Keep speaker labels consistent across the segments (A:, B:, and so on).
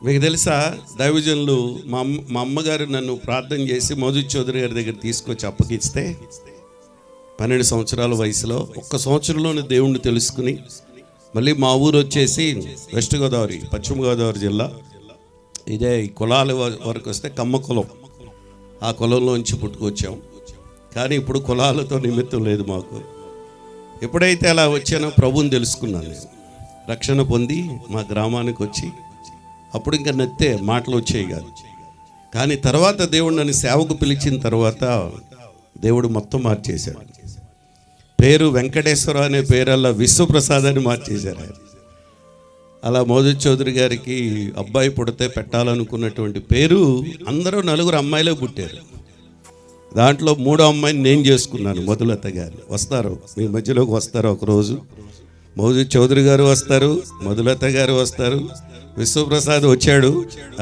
A: మీకు తెలుసా, దైవజనులు మా అమ్మగారు నన్ను ప్రార్థన చేసి మోజు చౌదరి గారి దగ్గర తీసుకొచ్చి అప్పగిస్తే 12 సంవత్సరాల వయసులో 1 సంవత్సరంలోనే దేవుణ్ణి తెలుసుకుని మళ్ళీ మా ఊరు వచ్చేసి వెస్ట్ గోదావరి, పశ్చిమ గోదావరి జిల్లా. ఇదే కులాల వరకు వస్తే కమ్మ కులం, ఆ కులంలోంచి పుట్టుకొచ్చాం. కానీ ఇప్పుడు కులాలతో నిమిత్తం లేదు మాకు. ఎప్పుడైతే అలా వచ్చానో ప్రభువుని తెలుసుకున్నాను. నేను రక్షణ పొంది మా గ్రామానికి వచ్చి అప్పుడు ఇంకా నత్తే మాటలు వచ్చేవి కాదు. కానీ తర్వాత దేవుడు నన్ను సేవకు పిలిచిన తర్వాత దేవుడు మొత్తం మార్చేశాడు. పేరు వెంకటేశ్వర అనే పేరల్లా విశ్వప్రసాద్ అని మార్చేశారు. అలా మోజు చౌదరి గారికి అబ్బాయి పుడితే పెట్టాలనుకున్నటువంటి పేరు అందరూ 4 అమ్మాయిలే పుట్టారు. దాంట్లో 3వ అమ్మాయిని నేను చేసుకున్నాను, మధులత గారు. వస్తారు, మీ మధ్యలోకి వస్తారు ఒకరోజు. మోజు చౌదరి గారు వస్తారు, మధులత గారు వస్తారు, విశ్వప్రసాద్ వచ్చాడు.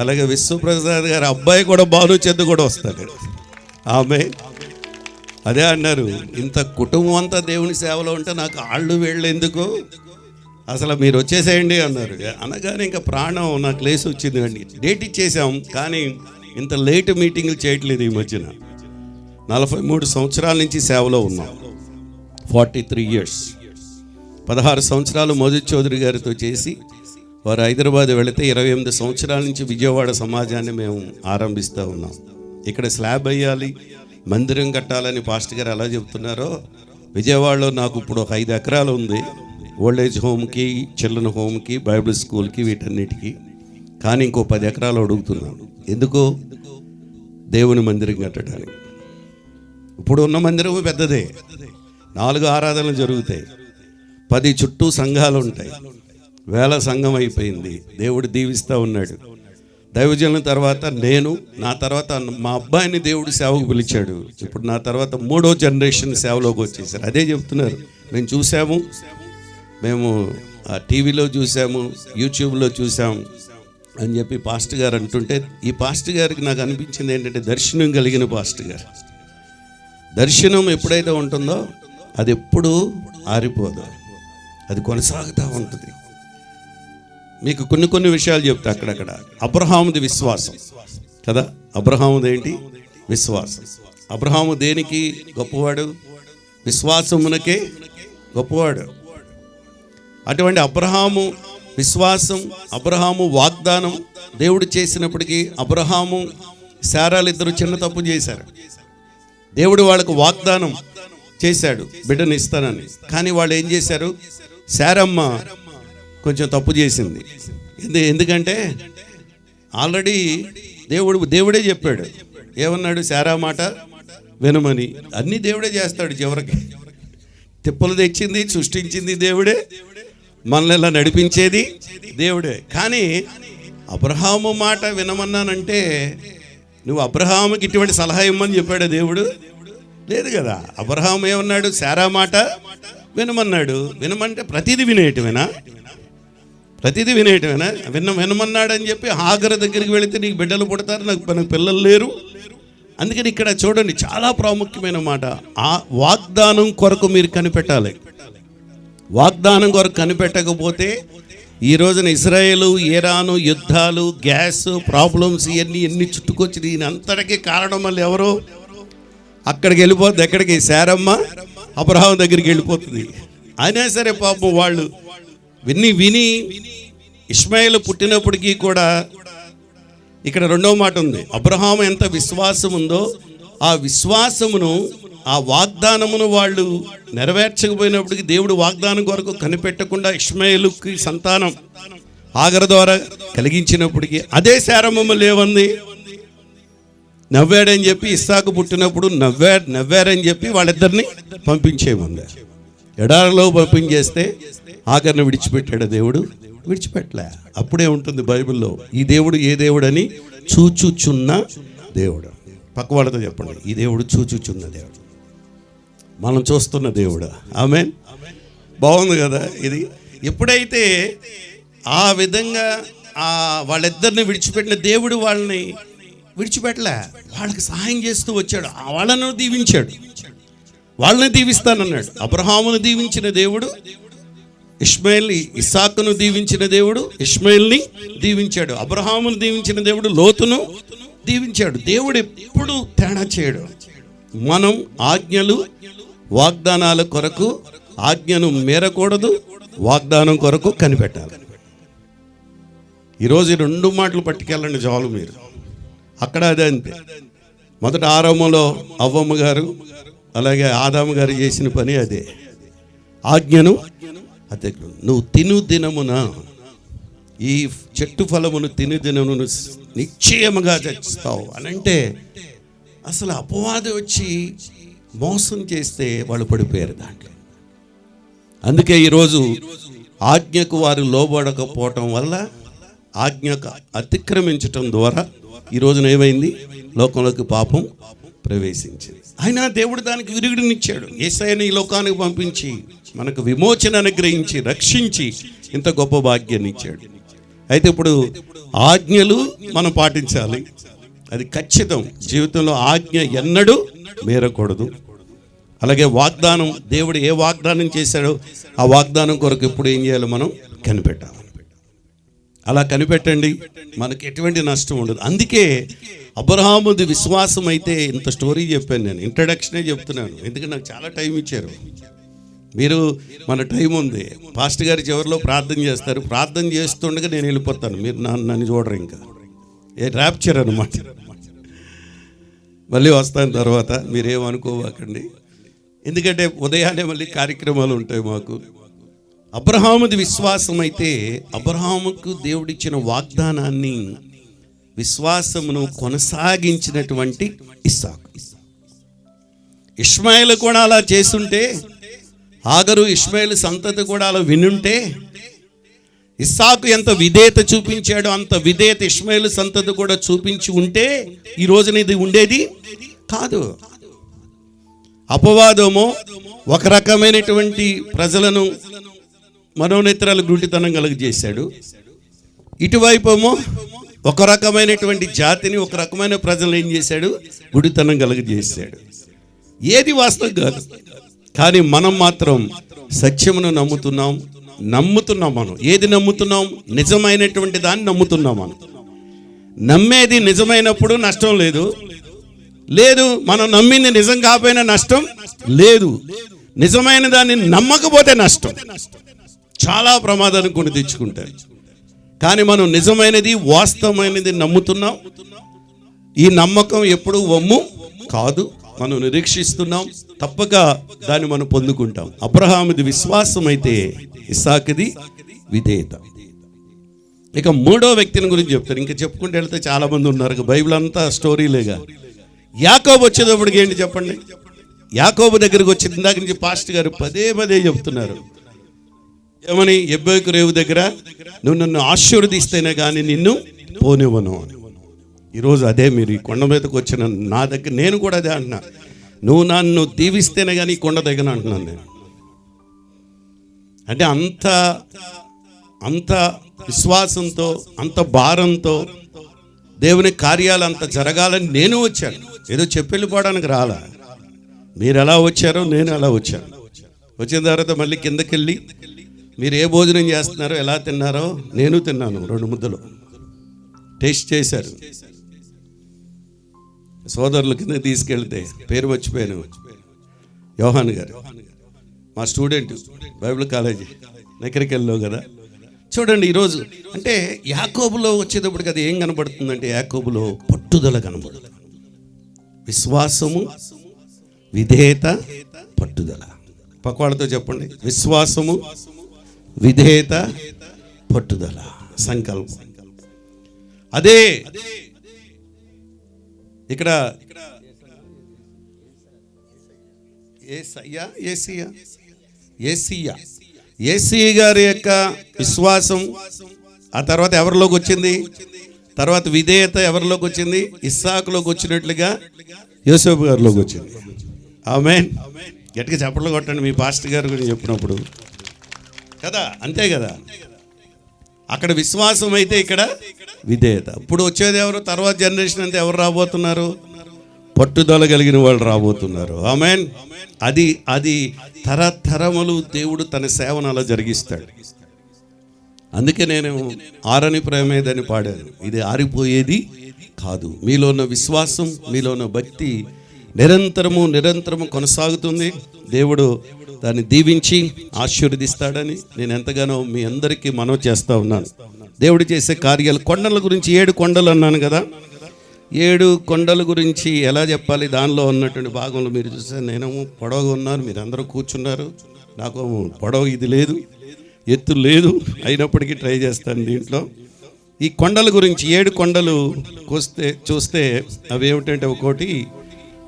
A: అలాగే విశ్వప్రసాద్ గారు అబ్బాయి కూడా భానుచంద్ కూడా వస్తాడు. ఆమె అదే అన్నారు, ఇంత కుటుంబం అంతా దేవుని సేవలో ఉంటే నాకు ఆళ్ళు వేళ్ళు ఎందుకు, అసలు మీరు వచ్చేసేయండి అన్నారు. అనగానే ఇంకా ప్రాణం నాకు లేసి వచ్చింది అండి. డేట్ ఇచ్చేసాం, కానీ ఇంత లేట్ మీటింగ్లు చేయట్లేదు. ఈ మధ్యన 43 సంవత్సరాల నుంచి సేవలో ఉన్నాం. 43 years. 16 సంవత్సరాలు మోజు చౌదరి గారితో చేసి వారు హైదరాబాద్ వెళితే 28 సంవత్సరాల నుంచి విజయవాడ సమాజాన్ని మేము ఆరంభిస్తూ ఉన్నాం. ఇక్కడ స్లాబ్ వేయాలి, మందిరం కట్టాలని పాస్టర్ గారు ఎలా చెప్తున్నారో, విజయవాడలో నాకు ఇప్పుడు ఒక 5 ఎకరాలు ఉంది. ఓల్డేజ్ హోమ్కి, చిల్డ్రన్ హోమ్కి, బైబిల్ స్కూల్కి, వీటన్నిటికీ. కానీ ఇంకో 10 ఎకరాలు అడుగుతున్నాను. ఎందుకు? దేవుని మందిరం కట్టడానికి. ఇప్పుడు ఉన్న మందిరం పెద్దదే, 4 ఆరాధనలు జరుగుతాయి, 10 చుట్టూ సంఘాలు ఉంటాయి, వేల సంఘం అయిపోయింది. దేవుడు దీవిస్తూ ఉన్నాడు. దైవజనుల తర్వాత నేను, నా తర్వాత మా అబ్బాయిని దేవుడు సేవకు పిలిచాడు. ఇప్పుడు నా తర్వాత 3వ జనరేషన్ సేవలోకి వచ్చేసారు. అదే చెప్తున్నారు, మేము చూసాము, మేము టీవీలో చూసాము, యూట్యూబ్లో చూసాం అని చెప్పి పాస్టర్ గారు అంటుంటే, ఈ పాస్టర్ గారికి నాకు అనిపించింది ఏంటంటే, దర్శనం కలిగిన పాస్టర్ గారు. దర్శనం ఎప్పుడైతే ఉంటుందో అది ఎప్పుడూ ఆరిపోదు, అది కొనసాగుతూ ఉంటుంది. మీకు కొన్ని విషయాలు చెప్తా అక్కడక్కడ. అబ్రహాముది విశ్వాసం కదా, అబ్రహాముది ఏంటి? విశ్వాసం. అబ్రహాము దేనికి గొప్పవాడు? విశ్వాసమునకే గొప్పవాడు. అటువంటి అబ్రహాము విశ్వాసం, అబ్రహాము వాగ్దానం దేవుడు చేసినప్పటికీ అబ్రహాము శారాలు ఇద్దరు చిన్న తప్పు చేశారు. దేవుడు వాళ్ళకు వాగ్దానం చేశాడు, బిడ్డను ఇస్తానని. కానీ వాళ్ళు ఏం చేశారు? శారమ్మ కొంచెం తప్పు చేసింది. ఎందుకంటే ఆల్రెడీ దేవుడే చెప్పాడు. ఏమన్నాడు? శారా మాట వినమని. అన్నీ దేవుడే చేస్తాడు. చివరికి తిప్పలు తెచ్చింది, సృష్టించింది దేవుడే, మనల్ని ఇలా నడిపించేది దేవుడే. కానీ అబ్రహాము మాట వినమన్నానంటే, నువ్వు అబ్రహాముకి ఇటువంటి సలహా ఇమ్మని చెప్పాడు దేవుడు? లేదు కదా. అబ్రహాము ఏమన్నాడు? శారా మాట వినమన్నాడు. వినమంటే ప్రతిదీ వినేయటమేనా? ప్రతిదీ వినేయటమేనా? వినమన్నాడని చెప్పి హాగరు దగ్గరికి వెళితే నీకు బిడ్డలు పుడతారు, నాకు పిల్లలు లేరు. అందుకని ఇక్కడ చూడండి, చాలా ప్రాముఖ్యమైన మాట. ఆ వాగ్దానం కొరకు మీరు కనిపెట్టాలి. వాగ్దానం కొరకు కనిపెట్టకపోతే ఈ రోజున ఇజ్రాయేలు, ఇరాను యుద్ధాలు, గ్యాస్ ప్రాబ్లమ్స్ ఇవన్నీ చుట్టుకొచ్చి దీని అంతటికీ కారణం వల్ల ఎవరో అక్కడికి వెళ్ళిపోతుంది. ఎక్కడికి? శారమ్మ అబ్రహాము దగ్గరికి వెళ్ళిపోతుంది. అయినా సరే పాపం వాళ్ళు విని ఇష్మాయేలు పుట్టినప్పటికీ కూడా ఇక్కడ 2వ మాట ఉంది. అబ్రహాము ఎంత విశ్వాసం ఉందో ఆ విశ్వాసమును, ఆ వాగ్దానమును వాళ్ళు నెరవేర్చకపోయినప్పటికీ దేవుడు వాగ్దానం కొరకు కనిపెట్టకుండా ఇష్మాయేలుకి సంతానం హాగరు ద్వారా కలిగించినప్పటికీ అదే శారమ్మ లేవంది. నవ్వాడని చెప్పి ఇస్సాకు పుట్టినప్పుడు నవ్వారని చెప్పి వాళ్ళిద్దరిని పంపించేయమంది. ఎడారిలో పంపించేస్తే హాగరును విడిచిపెట్టాడు దేవుడు? విడిచిపెట్టలే. అప్పుడే ఉంటుంది బైబిల్లో, ఈ దేవుడు ఏ దేవుడు అని, చూచుచున్న దేవుడు. పక్క వాళ్ళతో చెప్పండి, ఈ దేవుడు చూచుచున్న దేవుడు, మనం చూస్తున్న దేవుడు. ఆమేన్. బాగుంది కదా ఇది. ఎప్పుడైతే ఆ విధంగా వాళ్ళిద్దరిని విడిచిపెట్టిన దేవుడు వాళ్ళని విడిచిపెట్టలే, వాళ్ళకి సహాయం చేస్తూ వచ్చాడు. వాళ్ళను దీవించాడు, వాళ్ళని దీవిస్తానన్నాడు. అబ్రహామును దీవించిన దేవుడు ఇస్సాకును దీవించిన దేవుడు ఇష్మాయేల్ని దీవించాడు. అబ్రహామును దీవించిన దేవుడు లోతును దీవించాడు. దేవుడు ఎప్పుడు తేడా చేయడు. మనం ఆజ్ఞలు వాగ్దానాల కొరకు ఆజ్ఞను మేరకూడదు, వాగ్దానం కొరకు కనిపెట్టాలి. ఈరోజు 2 మాటలు పట్టుకెళ్ళండి చాలు మీరు. అక్కడ అదే అంతే. మొదట ఆరంభంలో అవ్వమ్మ గారు అలాగే ఆదాము గారు చేసిన పని అదే. ఆజ్ఞను అదే, నువ్వు తిను దినమున ఈ చెట్టు ఫలమును తిను దినమును నిశ్చయముగా చచ్చిస్తావు అని అంటే, అసలు అపవాది వచ్చి మోసం చేస్తే వాళ్ళు పడిపోయారు దాంట్లో. అందుకే ఈరోజు ఆజ్ఞకు వారు లోబడకపోవటం వల్ల, ఆజ్ఞకు అతిక్రమించటం ద్వారా ఈ రోజున ఏమైంది, లోకంలోకి పాపం ప్రవేశించింది. అయినా దేవుడు దానికి విరుగుడినిచ్చాడు. యేసయ్యను ఈ లోకానికి పంపించి మనకు విమోచన అనుగ్రహించి రక్షించి ఇంత గొప్ప భాగ్యాన్ని ఇచ్చాడు. అయితే ఇప్పుడు ఆజ్ఞలు మనం పాటించాలి, అది ఖచ్చితం. జీవితంలో ఆజ్ఞ ఎన్నడూ మీరకూడదు. అలాగే వాగ్దానం, దేవుడు ఏ వాగ్దానం చేశాడో ఆ వాగ్దానం కొరకు ఎప్పుడు ఏం చేయాలో మనం కనిపెట్టాలి. అలా కనిపెట్టండి, మనకి ఎటువంటి నష్టం ఉండదు. అందుకే అబ్రహాముది విశ్వాసం అయితే ఇంత స్టోరీ చెప్పాను నేను. ఇంట్రడక్షనే చెప్తున్నాను, ఎందుకంటే నాకు చాలా టైం ఇచ్చారు మీరు. మన టైం ఉంది. పాస్టర్ గారు చివరిలో ప్రార్థన చేస్తారు. ప్రార్థన చేస్తుండగా నేను వెళ్ళిపోతాను, మీరు నన్ను చూడరు. ఇంకా ర్యాప్చర్ అనమాట. మళ్ళీ వస్తాను తర్వాత, మీరేమనుకోవాకండి. ఎందుకంటే ఉదయాన్నే మళ్ళీ కార్యక్రమాలు ఉంటాయి మాకు. అబ్రహాముది విశ్వాసం అయితే, అబ్రహాముకు దేవుడిచ్చిన వాగ్దానాన్ని విశ్వాసమును కొనసాగించినటువంటి ఇస్సాకు. ఇష్మాయేలు కూడా అలా చేస్తుంటే, ఆగరు ఇష్మాయేలు సంతతి కూడా అలా వినుంటే, ఇస్సాకు ఎంత విధేయత చూపించాడో అంత విధేయత ఇష్మాయేలు సంతతి కూడా చూపించి ఉంటే ఈ రోజున ఇది ఉండేది కాదు. అపవాదము ఒక రకమైనటువంటి ప్రజలను మనోనేత్రాలు గుడ్డితనం కలుగజేశాడు. ఇటువైపేమో ఒక రకమైనటువంటి జాతిని, ఒక రకమైన ప్రజలను ఏం చేశాడు, గుడితనం కలుగజేశాడు. ఏది వాస్తవం కాదు, కానీ మనం మాత్రం సత్యమును నమ్ముతున్నాం. మనం ఏది నమ్ముతున్నాం, నిజమైనటువంటి దాన్ని నమ్ముతున్నాం. మనం నమ్మేది నిజమైనప్పుడు నష్టం లేదు. మనం నమ్మింది నిజం కాకపోయినా నష్టం లేదు. నిజమైన దాన్ని నమ్మకపోతే నష్టం, చాలా ప్రమాదాన్ని కొని తెచ్చుకుంటారు. కానీ మనం నిజమైనది వాస్తవమైనది నమ్ముతున్నాం. ఈ నమ్మకం ఎప్పుడు వమ్ము కాదు, మనం నిరీక్షిస్తున్నాం, తప్పక దాన్ని మనం పొందుకుంటాం. అబ్రహాముది విశ్వాసం అయితే, ఇస్సాకుది విధేయత. ఇక 3వ వ్యక్తిని గురించి చెప్తారు. ఇంకా చెప్పుకుంటూ వెళ్తే చాలా మంది ఉన్నారు. బైబిల్ అంతా స్టోరీలేగా. యాకోబు వచ్చేటప్పటికి ఏంటి చెప్పండి. యాకోబు దగ్గరికి వచ్చిన ఇందాక నుంచి పాస్టర్ గారు పదే చెప్తున్నారు. ఏమని? ఎబ్బేకు రేవు దగ్గర నువ్వు నన్ను ఆశీర్వదిస్తేనే కానీ నిన్ను పోనివ్వను అని. ఈరోజు అదే మీరు ఈ కొండ మీదకి వచ్చిన నా దగ్గర నేను కూడా అదే అంటున్నా. నువ్వు నన్ను దీవిస్తేనే కానీ ఈ కొండ దగ్గర అంటున్నాను నేను. అంటే అంత విశ్వాసంతో, అంత భారంతో దేవుని కార్యాలు అంత జరగాలని నేను వచ్చాను. ఏదో చెప్పెళ్ళిపోవడానికి రాలా. మీరు ఎలా వచ్చారో నేను అలా వచ్చాను. వచ్చిన తర్వాత మళ్ళీ కిందకి వెళ్ళి మీరు ఏ భోజనం చేస్తున్నారో, ఎలా తిన్నారో నేను తిన్నాను. 2 ముద్దలు టేస్ట్ చేశారు. సోదరుల కింద తీసుకెళ్తే పేరు మర్చిపోయాను, యోహాన్ గారు, మా స్టూడెంట్, బైబిల్ కాలేజీ నెక్కరికెళ్ళలో కదా. చూడండి ఈరోజు అంటే యాకోబులో వచ్చేటప్పటికి అది ఏం కనబడుతుందంటే, యాకోబులో పట్టుదల కనబడుతుంది. విశ్వాసము, విధేయత, పట్టుదల. పక్కవాళ్ళతో చెప్పండి, విశ్వాసము, విధేయత, పట్టుదల, సంకల్పం. అదే ఇక్కడ ఏసీ గారి యొక్క విశ్వాసం ఆ తర్వాత ఎవరిలోకి వచ్చింది, తర్వాత విధేయత ఎవరిలోకి వచ్చింది, ఇస్సాకులోకి వచ్చినట్లుగా యోసేపు గారిలోకి వచ్చింది. ఆమేన్. గట్టిగా చప్పట్లు కొట్టండి మీ పాస్టర్ గారి గురించి చెప్పినప్పుడు కదా. అంతే కదా, అక్కడ విశ్వాసం అయితే ఇక్కడ విధేయత. ఇప్పుడు వచ్చేది ఎవరు, తర్వాత జనరేషన్ అంతా ఎవరు రాబోతున్నారు, పట్టుదల కలిగిన వాళ్ళు రాబోతున్నారు. ఆమేన్. అది అది తరతరములు దేవుడు తన సేవను అలా జరిగిస్తాడు. అందుకే నేను ఆరని ప్రేమేదని పాడాను. ఇది ఆరిపోయేది కాదు. మీలో ఉన్న విశ్వాసం, మీలో ఉన్న భక్తి నిరంతరము కొనసాగుతుంది. దేవుడు దాన్ని దీవించి ఆశీర్వదిస్తాడని నేను ఎంతగానో మీ అందరికీ మనవి చేస్తూ ఉన్నాను. దేవుడు చేసే కార్యాలు, కొండల గురించి 7 కొండలు అన్నాను కదా. 7 కొండల గురించి ఎలా చెప్పాలి? దానిలో ఉన్నటువంటి భాగంలో మీరు చూస్తే నేనేమో పొడవుగా ఉన్నాను, మీరు అందరూ కూర్చున్నారు. నాకు పొడవు ఇది లేదు, ఎత్తు లేదు, అయినప్పటికీ ట్రై చేస్తాను దీంట్లో. ఈ కొండల గురించి 7 కొండలు చూస్తే అవి ఏమిటంటే, ఒకటి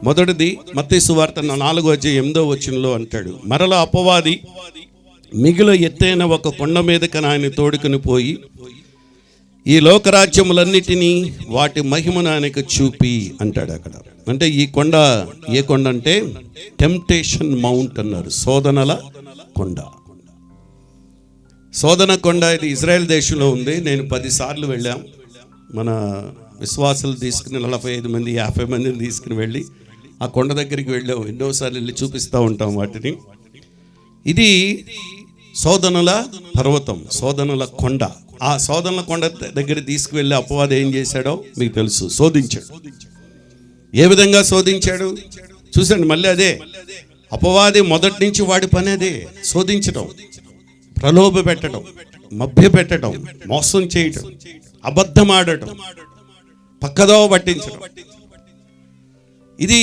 A: మొదటిది మత్తయి సువార్త 4:8 అంటాడు, మరలా అపవాది మిగులు ఎత్తైన ఒక కొండ మీదకి ఆయన తోడుకుని పోయి ఈ లోకరాజ్యములన్నిటినీ వాటి మహిమను ఆయనకు చూపి అంటాడు అక్కడ. అంటే ఈ కొండ ఏ కొండ అంటే టెంప్టేషన్ మౌంట్ అన్నారు, శోధనల కొండ. శోధన కొండ ఇది ఇజ్రాయెల్ దేశంలో ఉంది. నేను 10 సార్లు వెళ్ళాం. మన విశ్వాసాలు తీసుకుని 45 మంది 50 మందిని తీసుకుని వెళ్ళి ఆ కొండ దగ్గరికి వెళ్ళాం. ఎన్నోసార్లు వెళ్ళి చూపిస్తూ ఉంటాం వాటిని. ఇది శోధనల పర్వతం, శోధనల కొండ. ఆ శోధనల కొండ దగ్గర తీసుకువెళ్ళి అపవాది ఏం చేశాడో మీకు తెలుసు, శోధించాడు. ఏ విధంగా శోధించాడు చూసండి. మళ్ళీ అదే అపవాది మొదటి నుంచి వాడి పని అదే, శోధించడం, ప్రలోభ పెట్టడం, మభ్య పెట్టడం, మోసం చేయటం, అబద్ధం ఆడటం, పక్కదోవ పట్టించడం. ఇది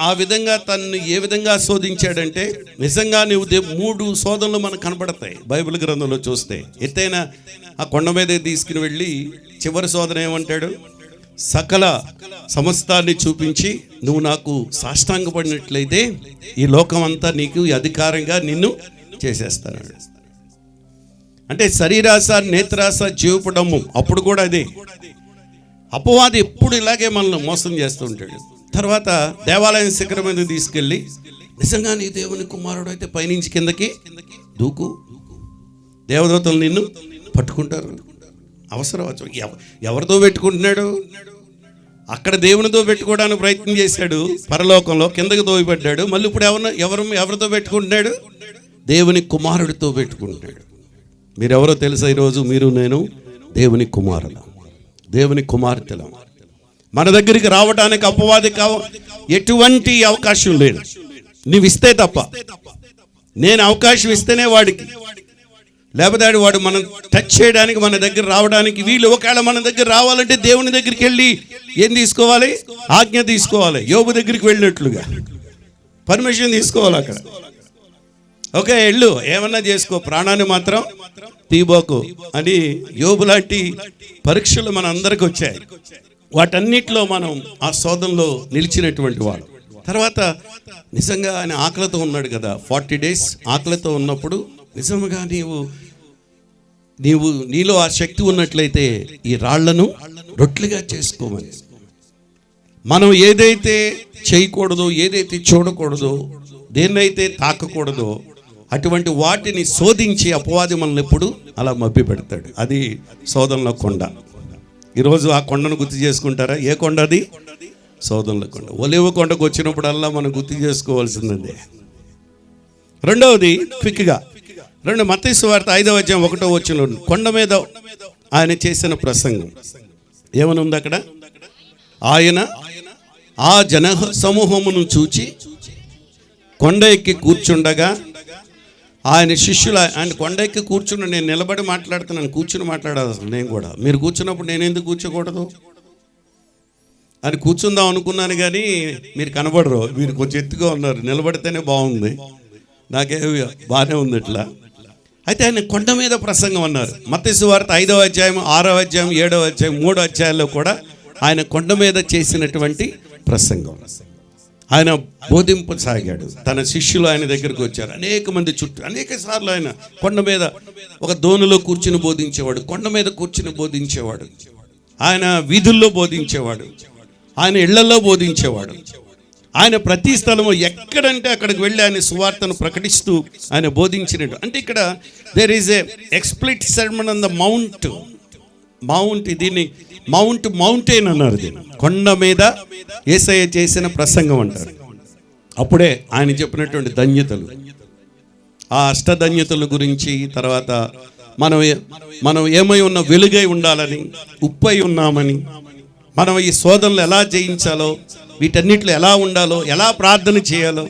A: ఆ విధంగా తను ఏ విధంగా శోధించాడంటే, నిజంగా నువ్వు 3 శోధనలు మనకు కనపడతాయి బైబిల్ గ్రంథంలో చూస్తే. ఎత్తైన ఆ కొండ మీద తీసుకుని వెళ్ళి చివరి శోధన ఏమంటాడు, సకల సమస్తాన్ని చూపించి నువ్వు నాకు సాష్టాంగపడినట్లయితే ఈ లోకం అంతా నీకు అధికారంగా నిన్ను చేసేస్తాను. అంటే శరీరాశ, నేత్రాశ, జీవపడము. అప్పుడు కూడా అదే అపవాది ఎప్పుడు ఇలాగే మనల్ని మోసం చేస్తూ ఉంటాడు. తర్వాత దేవాలయం శిఖరం మీద తీసుకెళ్ళి నిజంగా నీ దేవుని కుమారుడు అయితే పైనుంచి కిందకి దూకు, దేవదూతలు నిన్ను పట్టుకుంటారు. అవసరం ఎవరితో పెట్టుకుంటున్నాడు? అక్కడ దేవునితో పెట్టుకోవడానికి ప్రయత్నం చేశాడు, పరలోకంలో కిందకి తోయబడ్డాడు. మళ్ళీ ఇప్పుడు ఎవరితో పెట్టుకుంటున్నాడు? దేవుని కుమారుడితో పెట్టుకుంటున్నాడు. మీరెవరో తెలుసా? ఈరోజు మీరు నేను దేవుని కుమారులు, దేవుని కుమార్తెలు. మన దగ్గరికి రావడానికి అపవాది ఎటువంటి అవకాశం లేదు. నువ్వు ఇస్తే తప్ప. నేను అవకాశం ఇస్తేనే వాడికి, లేకపోతే వాడు మనం టచ్ చేయడానికి, మన దగ్గర రావడానికి వీళ్ళు. ఒకవేళ మన దగ్గర రావాలంటే దేవుని దగ్గరికి వెళ్ళి ఏం తీసుకోవాలి? ఆజ్ఞ తీసుకోవాలి. యోబు దగ్గరికి వెళ్ళినట్లుగా పర్మిషన్ తీసుకోవాలి అక్కడ. ఓకే వెళ్ళు, ఏమన్నా చేసుకో, ప్రాణాన్ని మాత్రం తీబోకు అని. యోబు లాంటి పరీక్షలు మన అందరికి వచ్చాయి. వాటన్నిటిలో మనం ఆ శోధనలో నిలిచినటువంటి వాడు. తర్వాత నిజంగా ఆయన ఆకలితో ఉన్నాడు కదా, 40 days ఆకలితో ఉన్నప్పుడు నిజంగా నీలో ఆ శక్తి ఉన్నట్లయితే ఈ రాళ్లను రొట్టెలుగా చేసుకోమని. మనం ఏదైతే చేయకూడదో, ఏదైతే చూడకూడదో, దేన్నైతే తాకకూడదో అటువంటి వాటిని శోధించి అపవాది మనల్ని ఎప్పుడు అలా మభ్య పెడతాడు. అది శోధనల కొండ. ఈరోజు ఆ కొండను గుర్తు చేసుకుంటారా? ఏ కొండ అది? శోధనల కొండ. ఒలివ కొండకు వచ్చినప్పుడల్లా మనం గుర్తు చేసుకోవాల్సిందే. రెండవది క్విక్గా, మత్తయి సువార్త 5:1 కొండ మీద ఆయన చేసిన ప్రసంగం ఏమని ఉంది అక్కడ? ఆయన ఆ జన సమూహమును చూచి కొండ ఎక్కి కూర్చుండగా ఆయన శిష్యులు, ఆయన కొండ ఎక్కి కూర్చుని, నేను నిలబడి మాట్లాడుతున్నాను, కూర్చుని మాట్లాడాలి అసలు నేను కూడా. మీరు కూర్చున్నప్పుడు నేను ఎందుకు కూర్చోకూడదు అని కూర్చుందాం అనుకున్నాను, కానీ మీరు కనబడరు, మీరు కొంచెం ఎత్తుగా ఉన్నారు. నిలబడితేనే బాగుంది, నాకే బాగానే ఉంది ఇట్లా. అయితే ఆయన కొండ మీద ప్రసంగం అన్నారు. మత్తయి సువార్త 5వ అధ్యాయం, 6వ అధ్యాయం, 7వ అధ్యాయం, 3 అధ్యాయాల్లో కూడా ఆయన కొండ మీద చేసినటువంటి ప్రసంగం. ఆయన బోధింపసాగాడు. తన శిష్యులు ఆయన దగ్గరకు వచ్చారు. అనేక మంది చుట్టూ అనేక సార్లు ఆయన కొండ మీద ఒక దోణిలో కూర్చుని బోధించేవాడు, కొండ మీద కూర్చుని బోధించేవాడు, ఆయన వీధుల్లో బోధించేవాడు, ఆయన ఇళ్లలో బోధించేవాడు. ఆయన ప్రతి స్థలము ఎక్కడంటే అక్కడికి వెళ్ళి ఆయన సువార్తను ప్రకటిస్తూ ఆయన బోధించినట్టు. అంటే ఇక్కడ there is a explicit sermon on the mount. దీన్ని మౌంటైన్ అన్నారు. దీన్ని కొండ మీద యేసయ్య చేసిన ప్రసంగం అంటారు. అప్పుడే ఆయన చెప్పినటువంటి ధన్యతలు, ఆ అష్టధన్యతల గురించి, తర్వాత మనం ఏమై ఉన్న వెలుగై ఉండాలని, ఉప్పై ఉన్నామని, మనం ఈ శోధనలు ఎలా జయించాలో, వీటన్నిటిలో ఎలా ఉండాలో, ఎలా ప్రార్థన చేయాలో,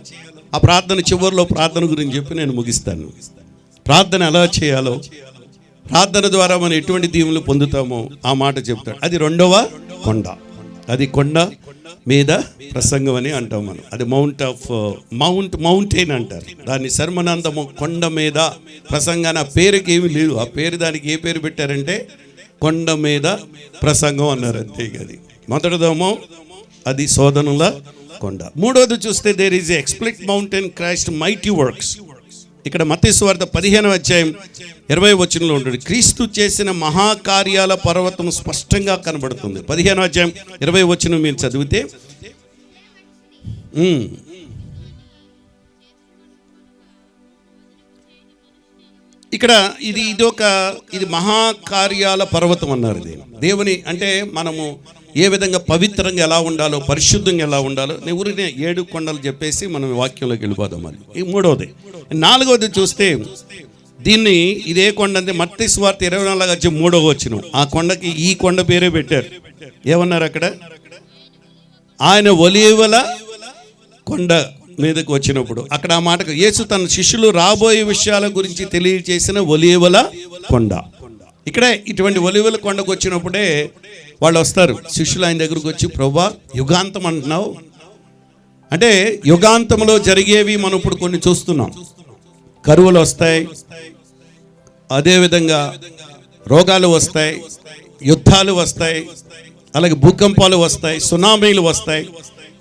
A: ఆ ప్రార్థన చివరిలో ప్రార్థన గురించి చెప్పి నేను ముగిస్తాను. ప్రార్థన ఎలా చేయాలో, ప్రార్థన ద్వారా మనం ఎటువంటి దీవులు పొందుతామో ఆ మాట చెప్తాడు. అది రెండవ కొండ, అది కొండ మీద ప్రసంగం అని అంటాం మనం. అది మౌంటైన్ అంటారు దాన్ని. శర్మనందము కొండ మీద ప్రసంగాన్ని. ఆ పేరుకి ఏమీ లేదు, ఆ పేరు దానికి ఏ పేరు పెట్టారంటే కొండ మీద ప్రసంగం అన్నారు, అంతే. అది మొదటిదేమో అది శోధనల కొండ. మూడోది చూస్తే there is explicit mountain Christ mighty works. ఇక్కడ మత్తయి సువార్త 15వ అధ్యాయం 20వ వచనంలో ఉంటుంది. క్రీస్తు చేసిన మహాకార్యాల పర్వతం స్పష్టంగా కనబడుతుంది. 15వ అధ్యాయం 20వ వచనం మీరు చదివితే, ఇక్కడ ఇది మహాకార్యాల పర్వతం అన్నారు. దేవుని అంటే మనము ఏ విధంగా పవిత్రంగా ఎలా ఉండాలో, పరిశుద్ధంగా ఎలా ఉండాలో, నేను ఊరినే 7 కొండలు చెప్పేసి మనం వాక్యంలోకి వెళ్ళిపోదాం. అది ఈ మూడవది. నాలుగవది చూస్తే దీన్ని ఇదే కొండ అంటే మత్తయి సువార్త 24వ అధ్యాయం 3వ వచనం. ఆ కొండకి ఈ కొండ పేరే పెట్టారు. ఏమన్నారు అక్కడ? ఆయన ఒలీవల కొండ మీదకి వచ్చినప్పుడు అక్కడ ఆ మాటకు యేసు తన శిష్యులు రాబోయే విషయాల గురించి తెలియజేసిన ఒలీవల కొండ. ఇక్కడే ఇటువంటి ఒలీవల కొండకు వచ్చినప్పుడే వాళ్ళు వస్తారు. శిష్యులు ఆయన దగ్గరకు వచ్చి, ప్రభువా యుగాంతం అంటున్నావు అంటే యుగాంతంలో జరిగేవి మనం ఇప్పుడు కొన్ని చూస్తున్నాం. కరువులు వస్తాయి, అదేవిధంగా రోగాలు వస్తాయి, యుద్ధాలు వస్తాయి, అలాగే భూకంపాలు వస్తాయి, సునామీలు వస్తాయి.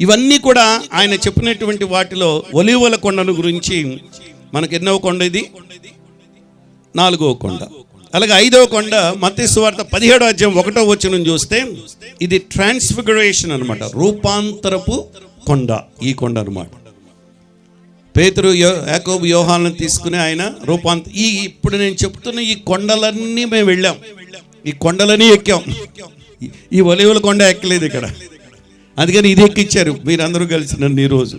A: ఇవన్నీ కూడా ఆయన చెప్పినటువంటి వాటిలో ఒలీవల కొండను గురించి మనకు ఎన్నో కొండ? ఇది 4వ కొండ. అలాగే 5వ కొండ మత్తయి సువార్త 17వ అధ్యాయం 1వ వచనం చూస్తే ఇది ట్రాన్స్ఫిగరేషన్ అనమాట, రూపాంతరపు కొండ. ఈ కొండ అనమాట. పేతురు, యాకోబు, యోహానులను తీసుకుని ఆయన ఇప్పుడు నేను చెప్తున్న ఈ కొండలన్నీ మేము వెళ్ళాం, ఈ కొండలన్నీ ఎక్కాం. ఈ ఒలీవల కొండ ఎక్కలేదు ఇక్కడ, అందుకని ఇది ఎక్కిచ్చారు మీరందరూ కలిసి నన్ను ఈరోజు.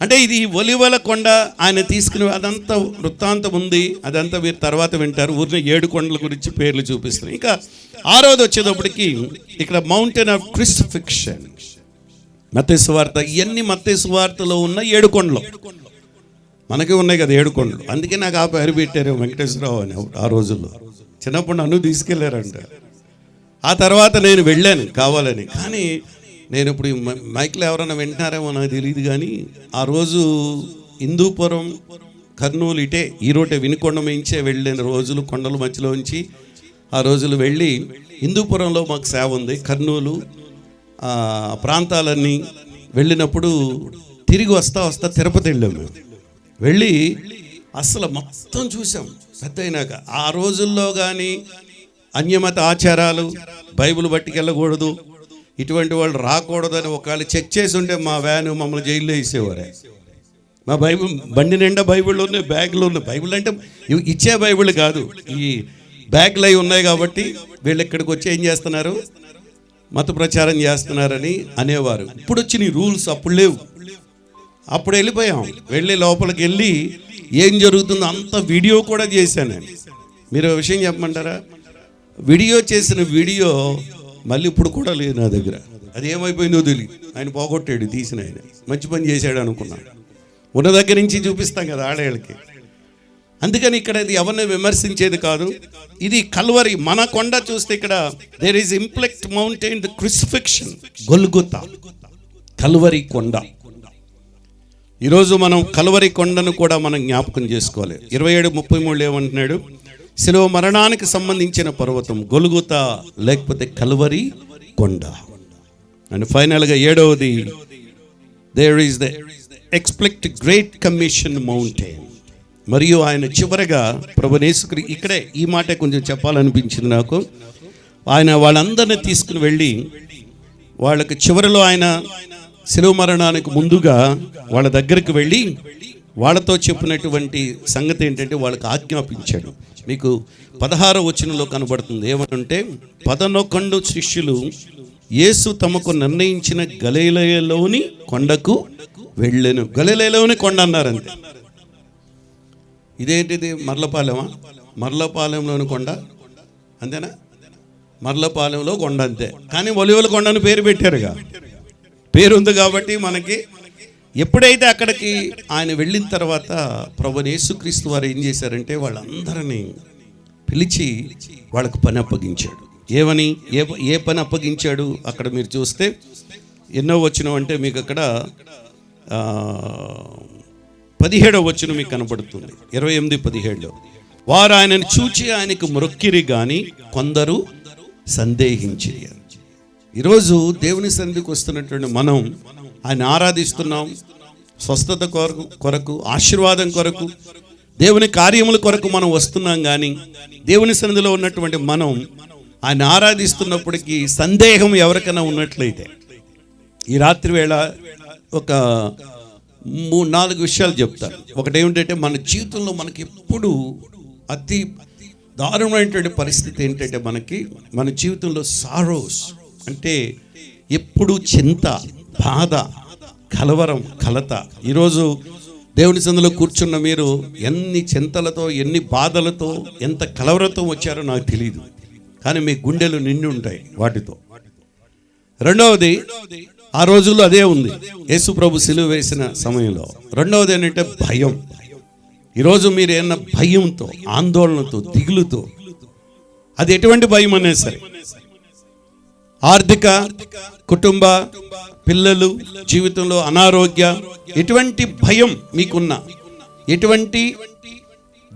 A: అంటే ఇది ఒలీవల కొండ ఆయన తీసుకుని, అదంతా వృత్తాంతం ఉంది, అదంతా మీరు తర్వాత వింటారు. ఊరిని 7 కొండల గురించి పేర్లు చూపిస్తున్నాయి. ఇంకా 6వది వచ్చేటప్పటికి ఇక్కడ మౌంటైన్ ఆఫ్ క్రూసిఫిక్షన్. మత్తయి సువార్త, ఇవన్నీ మత్తయి సువార్తలో ఉన్న 7 కొండలు. మనకి ఉన్నాయి కదా 7 కొండలు, అందుకే నాకు ఆ పేరు పెట్టారు వెంకటేశ్వరరావు అని. ఆ రోజుల్లో చిన్నప్పుడు నన్ను తీసుకెళ్లారంట. ఆ తర్వాత నేను వెళ్ళాను కావాలని. కానీ నేను ఇప్పుడు మైక్లో ఎవరైనా వింటున్నారేమో నాకు తెలియదు, కానీ ఆ రోజు హిందూపురం, కర్నూలు ఇటే ఈరోటే వినుకొండ మేయించే వెళ్ళిన రోజులు, కొండల మధ్యలో ఉంచి ఆ రోజులు వెళ్ళి హిందూపురంలో మాకు సేవ ఉంది. కర్నూలు ప్రాంతాలన్నీ వెళ్ళినప్పుడు తిరిగి వస్తా తిరుపతి వెళ్ళాము. మేము వెళ్ళి అసలు మొత్తం చూసాం పెద్ద అయినాక. ఆ రోజుల్లో కానీ అన్యమత ఆచారాలు, బైబిల్ పట్టుకెళ్ళకూడదు, ఇటువంటి వాళ్ళు రాకూడదని ఒకవేళ చెక్ చేసి ఉంటే మా వ్యాను మమ్మల్ని జైల్లో వేసేవారే. మా బైబిల్ బండి నిండా బైబిళ్ళు ఉన్నాయి, బ్యాగులు ఉన్నాయి. బైబిల్ అంటే ఇచ్చే బైబిల్ కాదు, ఈ బ్యాగులు అవి ఉన్నాయి. కాబట్టి వీళ్ళు ఇక్కడికి వచ్చి ఏం చేస్తున్నారు, మత ప్రచారం చేస్తున్నారని అనేవారు. ఇప్పుడు వచ్చిన రూల్స్ అప్పుడు లేవు. అప్పుడు వెళ్ళిపోయాం. వెళ్ళి లోపలికి వెళ్ళి ఏం జరుగుతుందో అంత వీడియో కూడా చేశాను. మీరు విషయం చెప్పమంటారా? వీడియో చేసిన వీడియో మళ్ళీ ఇప్పుడు కూడా లేదు నా దగ్గర. అది ఏమైపోయిందో తెలియదు. ఆయన పోగొట్టాడు, తీసిన ఆయన మంచి పని చేశాడు అనుకున్నాను. ఉన్న దగ్గర నుంచి చూపిస్తాం కదా ఆడేళ్ళకి. అందుకని ఇక్కడ ఇది ఎవరిని విమర్శించేది కాదు. ఇది కల్వరి, మన కొండ చూస్తే ఇక్కడ there is implicit mountain the crucifixion, Golgotha, Calvary కొండ. ఈరోజు మనం కల్వరి కొండను కూడా మనం జ్ఞాపకం చేసుకోవాలి. 27:33 ఏమంటున్నాడు? శిలువ మరణానికి సంబంధించిన పర్వతం గొల్గొతా, లేకపోతే కల్వరి కొండ. అండ్ ఫైనల్గా 7వది, there is the explicit great commission mountain. మరియు ఆయన చివరగా ప్రభువైన యేసుక్రీస్తు, ఇక్కడే ఈ మాట కొంచెం చెప్పాలనిపించింది నాకు. ఆయన వాళ్ళందరినీ తీసుకుని వెళ్ళి వాళ్ళకి చివరిలో ఆయన శిలువ మరణానికి ముందుగా వాళ్ళ దగ్గరికి వెళ్ళి వాళ్ళతో చెప్పినటువంటి సంగతి ఏంటంటే వాళ్ళకి ఆజ్ఞాపించాడు. మీకు 16వ వచనంలో కనబడుతుంది ఏమనంటే, 11 శిష్యులు యేసు తమకు నిర్ణయించిన గలిలయలోని కొండకు వెళ్ళెను. గలిలయలోని కొండ అన్నారంతే. ఇదేంటిది? మర్లపాలెమా? మర్లపాలెంలోని కొండ అంతేనా? మర్లపాలెంలో కొండ అంతే. కానీ ఒలివల కొండ అని పేరు పెట్టారుగా, పేరు ఉంది కాబట్టి మనకి. ఎప్పుడైతే అక్కడికి ఆయన వెళ్ళిన తర్వాత ప్రభువైన యేసుక్రీస్తు వారు ఏం చేశారంటే వాళ్ళందరినీ పిలిచి వాళ్ళకు పని అప్పగించాడు. ఏమని ఏ పని అప్పగించాడు? అక్కడ మీరు చూస్తే ఎన్నో వచనం అంటే మీకు అక్కడ 17వ వచనం మీకు కనపడుతుంది. 28-17లో వారు ఆయనను చూచి ఆయనకు మొక్కిరి గాని కొందరు సందేహించిరి. ఈరోజు దేవుని సన్నిధికి వస్తున్నటువంటి మనం ఆయన ఆరాధిస్తున్నాం. స్వస్థత కొరకు ఆశీర్వాదం కొరకు దేవుని కార్యముల కొరకు మనం వస్తున్నాం. కానీ దేవుని సన్నిధిలో ఉన్నటువంటి మనం ఆయన ఆరాధిస్తున్నప్పటికీ సందేహం ఎవరికైనా ఉన్నట్లయితే ఈ రాత్రి వేళ ఒక 3-4 విషయాలు చెప్తాను. ఒకటి ఏమిటంటే, మన జీవితంలో మనకి ఎప్పుడు అతి దారుణమైనటువంటి పరిస్థితి ఏంటంటే, మన జీవితంలో సారోస్ అంటే ఎప్పుడు చింత, బాధ, కలవరం, కలత. ఈరోజు దేవుని సందులో కూర్చున్న మీరు ఎన్ని చింతలతో, ఎన్ని బాధలతో, ఎంత కలవరతో వచ్చారో నాకు తెలియదు. కానీ మీ గుండెలు నిండి ఉంటాయి వాటితో. రెండవది, ఆ రోజుల్లో అదే ఉంది యేసు ప్రభు సిలువ వేసిన సమయంలో. రెండవది ఏంటంటే భయం. ఈరోజు మీరు ఏమన్నా భయంతో, ఆందోళనతో, దిగులుతో, అది ఎటువంటి భయం అనే సరే, ఆర్థిక, కుటుంబ, పిల్లలు జీవితంలో అనారోగ్య, ఎటువంటి భయం మీకున్నా, ఎటువంటి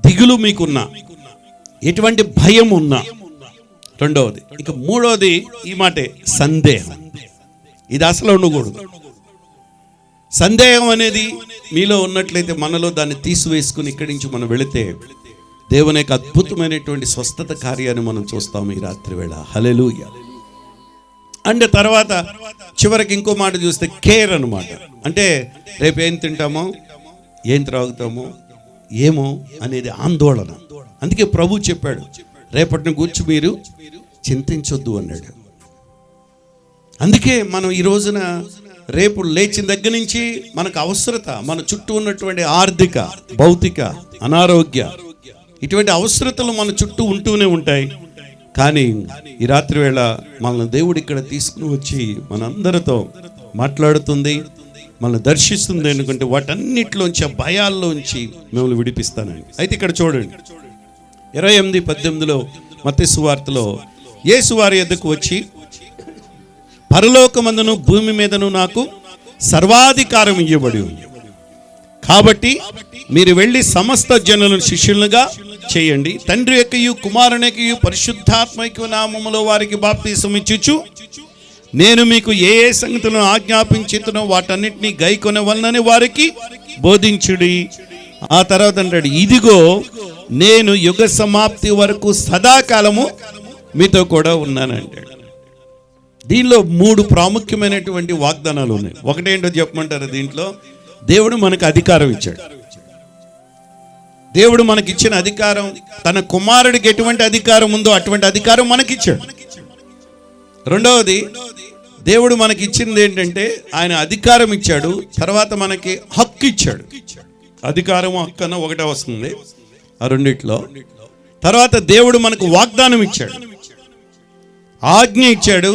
A: దిగులు మీకున్నా, ఎటువంటి భయం ఉన్నా, రెండవది. ఇక మూడవది ఈ మాటే, సందేహం. ఇది అసలు ఉండకూడదు. సందేహం అనేది మీలో ఉన్నట్లయితే మనలో దాన్ని తీసివేసుకుని ఇక్కడి నుంచి మనం వెళితే దేవుని యొక్క అద్భుతమైనటువంటి స్వస్థత కార్యాన్ని మనం చూస్తాము ఈ రాత్రి వేళ. హల్లెలూయా. అంటే తర్వాత చివరికి ఇంకో మాట చూస్తే కేర్ అన్నమాట. అంటే రేపు ఏం తింటామో, ఏం త్రాగుతామో, ఏమో అనేది ఆందోళన. అందుకే ప్రభు చెప్పాడు, రేపటిని గూర్చి మీరు చింతించొద్దు అన్నాడు. అందుకే మనం ఈ రోజున రేపు లేచిన దగ్గర నుంచి మనకు అవసరత, మన చుట్టూ ఉన్నటువంటి ఆర్థిక, భౌతిక, అనారోగ్య, ఇటువంటి అవసరతలు మన చుట్టూ ఉంటూనే ఉంటాయి. కానీ ఈ రాత్రి వేళ మనల్ని దేవుడు ఇక్కడ తీసుకుని వచ్చి మనందరితో మాట్లాడుతుంది, మనల్ని దర్శిస్తుంది. ఎందుకంటే వాటన్నిటిలోంచి, ఆ భయాల్లోంచి మిమ్మల్ని విడిపిస్తానండి. అయితే ఇక్కడ చూడండి 28-18లో మత్తయి సువార్తలో యేసు వారి యొద్దకు వచ్చి, పరలోకమందును భూమి మీదను నాకు సర్వాధికారం ఇవ్వబడి ఉంది. కాబట్టి మీరు వెళ్ళి సమస్త జనులను శిష్యులుగా చేయండి. తండ్రి యొక్కయు కుమారుని యొక్కయు పరిశుద్ధాత్మ యొక్క నామములో వారికి బాప్తిసం ఇచ్చుచు, నేను మీకు ఏ ఏ సంగతులను ఆజ్ఞాపించుతునో వాటన్నిటినీ గైకొనవలనని వారికి బోధించుడి. ఆ తర్వాత అంటాడు, ఇదిగో నేను యుగ సమాప్తి వరకు సదాకాలము మీతో కూడా ఉన్నానంటాడు. దీనిలో 3 ప్రాముఖ్యమైనటువంటి వాగ్దానాలు ఉన్నాయి. ఒకటేంటో చెప్పమంటారు? దీంట్లో దేవుడు మనకు అధికారం ఇచ్చాడు. దేవుడు మనకిచ్చిన అధికారం, తన కుమారుడికి ఎటువంటి అధికారం ఉందో అటువంటి అధికారం మనకిచ్చాడు. రెండవది, దేవుడు మనకిచ్చింది ఏంటంటే ఆయన అధికారం ఇచ్చాడు, తర్వాత మనకి హక్కు ఇచ్చాడు. అధికారం, హక్కు అన్న ఒకటే వస్తుంది ఆ రెండిట్లో. తర్వాత దేవుడు మనకు వాగ్దానం ఇచ్చాడు, ఆజ్ఞ ఇచ్చాడు,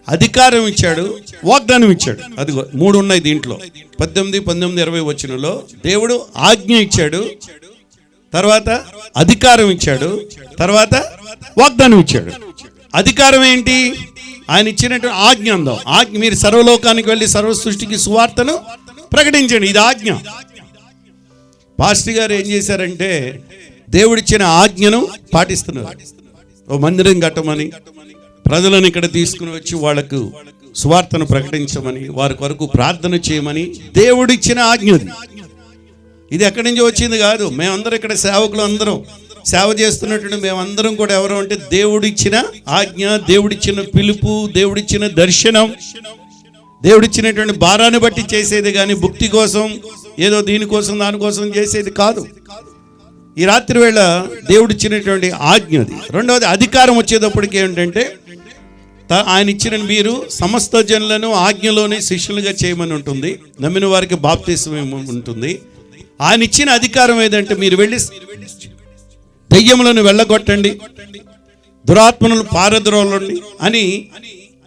A: అధికారం ఇచ్చాడు, వాగ్దానం ఇచ్చాడు. అది 3 ఉన్నాయి దీంట్లో. 18, 19, 20 వచనంలో దేవుడు ఆజ్ఞ ఇచ్చాడు, తర్వాత అధికారం ఇచ్చాడు, తర్వాత వాగ్దానం ఇచ్చాడు. అధికారం ఏంటి? ఆయన ఇచ్చినటువంటి ఆజ్ఞ అందాం. ఆజ్ఞ, మీరు సర్వలోకానికి వెళ్ళి సర్వ సృష్టికి సువార్తను ప్రకటించండి. ఇది ఆజ్ఞ. పాస్టర్ గారు ఏం చేశారంటే దేవుడిచ్చిన ఆజ్ఞను పాటిస్తున్నారు. ఓ మందిరం కట్టమని, ప్రజలను ఇక్కడ తీసుకుని వచ్చి వాళ్లకు సువార్తను ప్రకటించమని, వారి కొరకు ప్రార్థన చేయమని దేవుడిచ్చిన ఆజ్ఞ. ఇది ఎక్కడి నుంచి వచ్చింది కాదు. మేమందరం ఇక్కడ సేవకులు అందరం సేవ చేస్తున్నటువంటి మేమందరం కూడా ఎవరు అంటే దేవుడిచ్చిన ఆజ్ఞ, దేవుడిచ్చిన పిలుపు, దేవుడిచ్చిన దర్శనం, దేవుడిచ్చినటువంటి భారాన్ని బట్టి చేసేది. కానీ భక్తి కోసం ఏదో దీనికోసం దానికోసం చేసేది కాదు. ఈ రాత్రి వేళ దేవుడు ఇచ్చినటువంటి ఆజ్ఞ అది. రెండవది అధికారం వచ్చేటప్పటికి ఏంటంటే ఆయన ఇచ్చిన మీరు సమస్త జనులను ఆజ్ఞలోనే శిష్యులుగా చేయమని ఉంటుంది. నమ్మిన వారికి బాప్తిస్మం ఉంటుంది. ఆయన ఇచ్చిన అధికారం ఏదంటే మీరు వెళ్ళి దెయ్యములను వెళ్ళగొట్టండి, దురాత్మలను పారద్రోలండి అని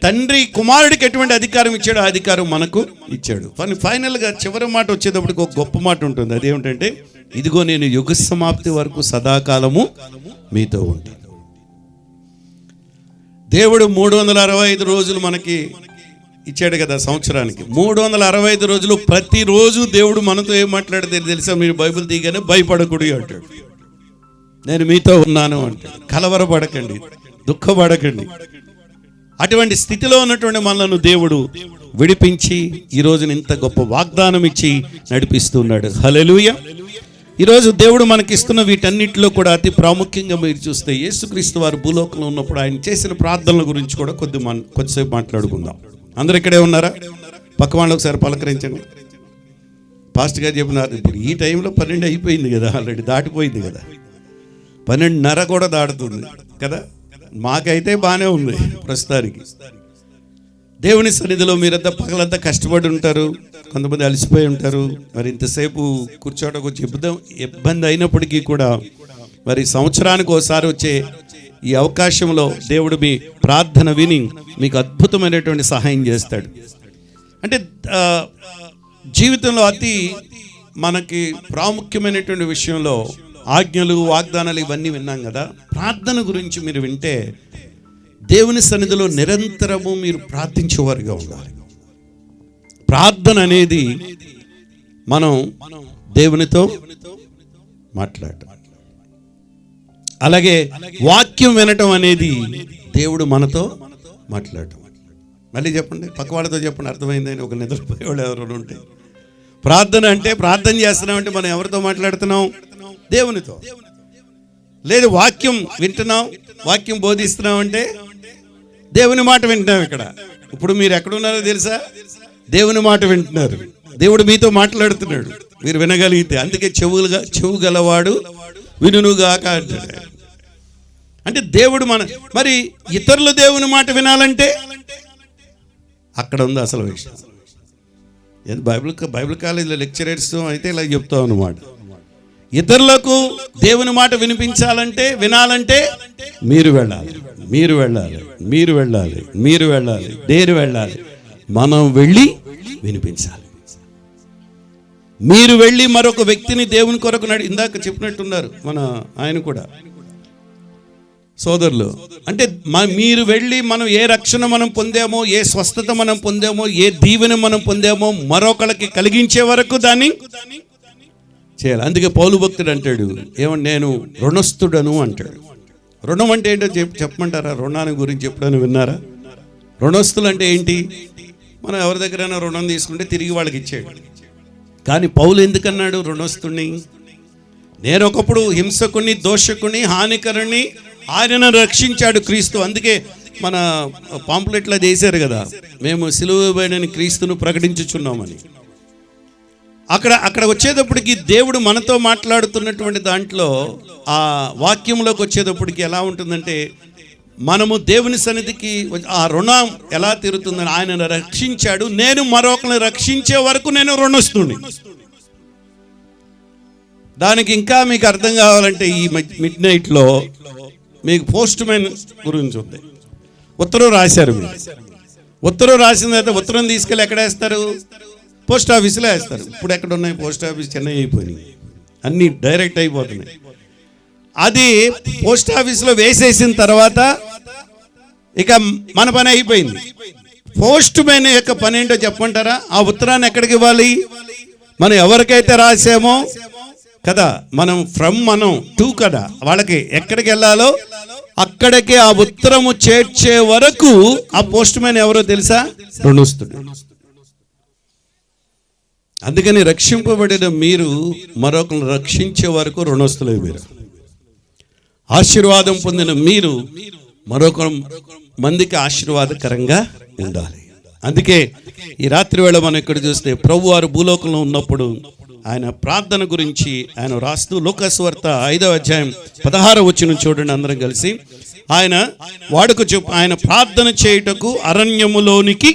A: తండ్రి కుమారుడికి ఎటువంటి అధికారం ఇచ్చాడో ఆ అధికారం మనకు ఇచ్చాడు. కానీ ఫైనల్గా చివరి మాట వచ్చేటప్పటికి ఒక గొప్ప మాట ఉంటుంది. అదేమిటంటే ఇదిగో నేను యుగ సమాప్తి వరకు సదాకాలము మీతో ఉంటాను. దేవుడు 365 రోజులు మనకి ఇచ్చాడు కదా సంవత్సరానికి. 365 రోజులు ప్రతిరోజు దేవుడు మనతో ఏం మాట్లాడితే తెలుసా? మీరు బైబిల్ తీయగానే భయపడకూడదు అంటాడు. నేను మీతో ఉన్నాను అంటాడు. కలవరపడకండి, దుఃఖపడకండి. అటువంటి స్థితిలో ఉన్నటువంటి మనలను దేవుడు విడిపించి ఈ రోజున ఇంత గొప్ప వాగ్దానం ఇచ్చి నడిపిస్తున్నాడు. హల్లెలూయా. ఈరోజు దేవుడు మనకిస్తున్న వీటన్నిటిలో కూడా అతి ప్రాముఖ్యంగా మీరు చూస్తే యేసుక్రీస్తు వారు భూలోకంలో ఉన్నప్పుడు ఆయన చేసిన ప్రార్థనల గురించి కూడా కొద్దిసేపు మాట్లాడుకుందాం. అందరు ఇక్కడే ఉన్నారా? పక్క వాళ్ళు ఒకసారి పలకరించండి. పాస్టర్ గారు చెప్పినారు, ఇప్పుడు ఈ టైంలో 12 అయిపోయింది కదా, ఆల్రెడీ దాటిపోయింది కదా, 12:30 కూడా దాటుతుంది కదా. మాకైతే బాగానే ఉంది ప్రస్తుతానికి. దేవుని సన్నిధిలో మీరంతా పగలంతా కష్టపడి ఉంటారు, కొంతమంది అలసిపోయి ఉంటారు. మరి ఇంతసేపు కూర్చోవడం కొంచెం ఇబ్బంది అయినప్పటికీ కూడా మరి సంవత్సరానికి ఒకసారి వచ్చే ఈ అవకాశంలో దేవుడు మీ ప్రార్థన విని మీకు అద్భుతమైనటువంటి సహాయం చేస్తాడు. అంటే జీవితంలో అతి మనకి ప్రాముఖ్యమైనటువంటి విషయంలో ఆజ్ఞలు, వాగ్దానాలు ఇవన్నీ విన్నాం కదా. ప్రార్థన గురించి మీరు వింటే దేవుని సన్నిధిలో నిరంతరము మీరు ప్రార్థించేవారుగా ఉండాలి. ప్రార్థన అనేది మనం దేవునితో మాట్లాడటం, అలాగే వాక్యం వినటం అనేది దేవుడు మనతో మాట్లాడటం. మళ్ళీ చెప్పండి, పక్క వాళ్ళతో చెప్పండి, అర్థమైందని. ఒక నిద్రపోయేవాళ్ళు ఎవరు ఉంటే ప్రార్థన అంటే ప్రార్థన చేస్తున్నామంటే మనం ఎవరితో మాట్లాడుతున్నాం? దేవునితో. లేదు వాక్యం వింటున్నాం, వాక్యం బోధిస్తున్నాం అంటే దేవుని మాట వింటున్నాం. ఇక్కడ ఇప్పుడు మీరు ఎక్కడున్నారో తెలుసా? దేవుని మాట వింటున్నారు. దేవుడు మీతో మాట్లాడుతున్నాడు, మీరు వినగలిగితే. అందుకే చెవు గలవాడు వినుగాక అంటాడు. అంటే దేవుడు మరి ఇతరులు దేవుని మాట వినాలంటే అక్కడ ఉంది అసలు విషయం. బైబిల్ కాలేజీలో లెక్చరర్స్ అయితే ఇలా చెప్తాం అన్నమాట. ఇతరులకు దేవుని మాట వినిపించాలంటే, వినాలంటే మీరు వెళ్ళాలి, మీరు వెళ్ళాలి, మీరు వెళ్ళాలి, మీరు వెళ్ళాలి, దేరు వెళ్ళాలి. మనం వెళ్ళి వినిపించాలి. మీరు వెళ్ళి మరొక వ్యక్తిని దేవుని కొరకు ఇందాక చెప్పినట్టున్నారు మన ఆయన కూడా సోదరులు. అంటే మీరు వెళ్ళి మనం ఏ రక్షణ మనం పొందామో, ఏ స్వస్థత మనం పొందామో, ఏ దీవెన మనం పొందామో మరొకళ్ళకి కలిగించే వరకు దాన్ని చేయాలి. అందుకే పౌలు భక్తుడు అంటాడు, ఏమంటే నేను రుణస్థుడను అంటాడు. రుణం అంటే ఏంటో చెప్పమంటారా? రుణాన్ని గురించి ఎప్పుడైనా విన్నారా? రుణస్థులు అంటే ఏంటి? మనం ఎవరి దగ్గరైనా రుణం తీసుకుంటే తిరిగి వాళ్ళకి ఇచ్చేయడం. కానీ పౌలు ఎందుకన్నాడు రుణస్థుడిని? నేను ఒకప్పుడు హింసకుని, దోషకుని, హానికరుని ఆయనను రక్షించాడు క్రీస్తు. అందుకే మన పాంప్లెట్లో చేశారు కదా, మేము సిలువబడిన క్రీస్తును ప్రకటించుచున్నామని. అక్కడ వచ్చేటప్పటికి దేవుడు మనతో మాట్లాడుతున్నటువంటి దాంట్లో ఆ వాక్యంలోకి వచ్చేటప్పటికి ఎలా ఉంటుందంటే, మనము దేవుని సన్నిధికి ఆ రుణం ఎలా తీరుతుందని ఆయనను రక్షించాడు, నేను మరొకరిని రక్షించే వరకు నేను రుణస్తుని. దానికి ఇంకా మీకు అర్థం కావాలంటే ఈ మిడ్ నైట్లో మీకు పోస్ట్ మ్యాన్ గురించి ఉంది. ఉత్తరం రాశారు మీరు. ఉత్తరం రాసిన తర్వాత ఉత్తరం తీసుకెళ్ళి ఎక్కడ వేస్తారు? పోస్ట్ ఆఫీస్లో వేస్తారు. ఇప్పుడు ఎక్కడ ఉన్నాయి? పోస్ట్ ఆఫీస్ చెన్నై అయిపోయినాయి, అన్నీ డైరెక్ట్ అయిపోతున్నాయి. అది పోస్ట్ ఆఫీస్లో వేసేసిన తర్వాత ఇక మన పని అయిపోయింది. పోస్ట్ మ్యాన్ యొక్క పని ఏంటో చెప్పమంటారా? ఆ ఉత్తరాన్ని ఎక్కడికి ఇవ్వాలి? మనం ఎవరికైతే రాసామో కదా, మనం టు కదా, వాళ్ళకి ఎక్కడికి వెళ్ళాలో అక్కడికి ఆ ఉత్తరము చేర్చే వరకు ఆ పోస్ట్ మ్యాన్ ఎవరో తెలుసా? రుణస్తుడు. అందుకని రక్షింపబడిన మీరు మరొకరు రక్షించే వరకు రుణస్తులే. మీరు ఆశీర్వాదం పొందిన మీరు మరొక మందికి ఆశీర్వాదకరంగా ఉండాలి. అందుకే ఈ రాత్రి వేళ మనం ఇక్కడ చూస్తే ప్రభువారు భూలోకంలో ఉన్నప్పుడు ఆయన ప్రార్థన గురించి ఆయన రాస్తూ లూకాసు వార్త 5వ అధ్యాయం 16వ వచనం చూడండి అందరం కలిసి. ఆయన వాడుక చెప్పు, ఆయన ప్రార్థన చేయుటకు అరణ్యములోనికి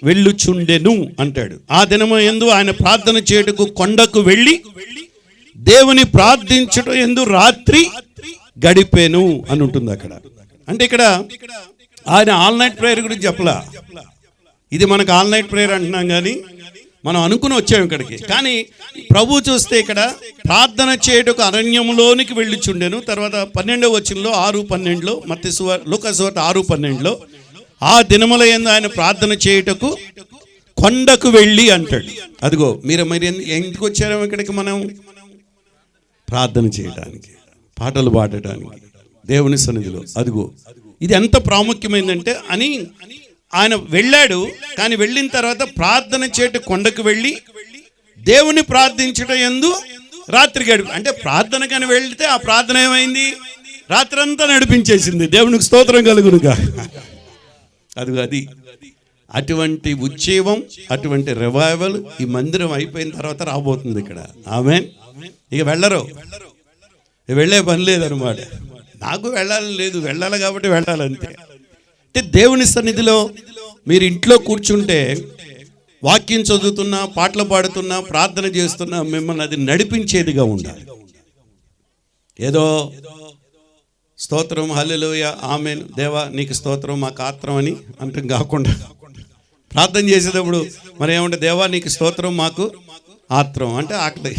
A: వెళ్ళుచుండెను అంటాడు. ఆ దినము యందు ఆయన ప్రార్థన చేయుటకు కొండకు వెళ్ళి దేవుని ప్రార్థించుట యందు రాత్రి గడిపెను అని ఉంటుంది అక్కడ. అంటే ఇక్కడ ఆయన ఆల్ నైట్ ప్రేయర్ గురించి చెప్పలా. ఇది మనకు ఆల్ నైట్ ప్రేయర్ అంటున్నాం కానీ మనం అనుకుని వచ్చాము ఇక్కడికి. కానీ ప్రభు చూస్తే ఇక్కడ ప్రార్థన చేయుటకు అరణ్యంలోనికి వెళ్ళుచుండెను. తర్వాత 12వ వచనంలో 6:12 లూకాసు వార్త 6:12 ఆ దినముల యందు ఆయన ప్రార్థన చేయుటకు కొండకు వెళ్ళి అంటాడు. అదిగో మీరు ఎందుకు వచ్చారేమో ఇక్కడికి? మనం ప్రార్థన చేయడానికి, పాటలు పాడటానికి, దేవుని సన్నిధిలో. అదిగో ఇది ఎంత ప్రాముఖ్యమైందంటే అని ఆయన వెళ్ళాడు. కానీ వెళ్ళిన తర్వాత ప్రార్థన చేయుట కొండకు వెళ్ళి దేవుని ప్రార్థించడం యందు రాత్రి గడిపి. అంటే ప్రార్థన కానీ వెళ్తే ఆ ప్రార్థన ఏమైంది? రాత్రంతా నడిపించేసింది. దేవునికి స్తోత్రం కలుగునుగా. అది అటువంటి ఉజ్జీవం, అటువంటి రివైవల్ ఈ మందిరం అయిపోయిన తర్వాత రాబోతుంది ఇక్కడ. ఆమేన్. ఇక వెళ్ళరు, వెళ్ళే పని లేదనమాట. నాకు వెళ్ళాలని లేదు, వెళ్ళాలి కాబట్టి వెళ్ళాలంతే. అంటే దేవుని సన్నిధిలో మీరు ఇంట్లో కూర్చుంటే వాక్యం చదువుతున్నా, పాటలు పాడుతున్నా, ప్రార్థన చేస్తున్నా మిమ్మల్ని అది నడిపించేదిగా ఉండాలి. ఏదో స్తోత్రం, హల్లెలూయా, ఆమేన్, దేవా నీకు స్తోత్రం, మాకు ఆత్రం అని అంటాం కాకుండా ప్రార్థన చేసేటప్పుడు మరి ఏమంటే దేవా నీకు స్తోత్రం, మాకు ఆత్రం అంటే ఆకలి.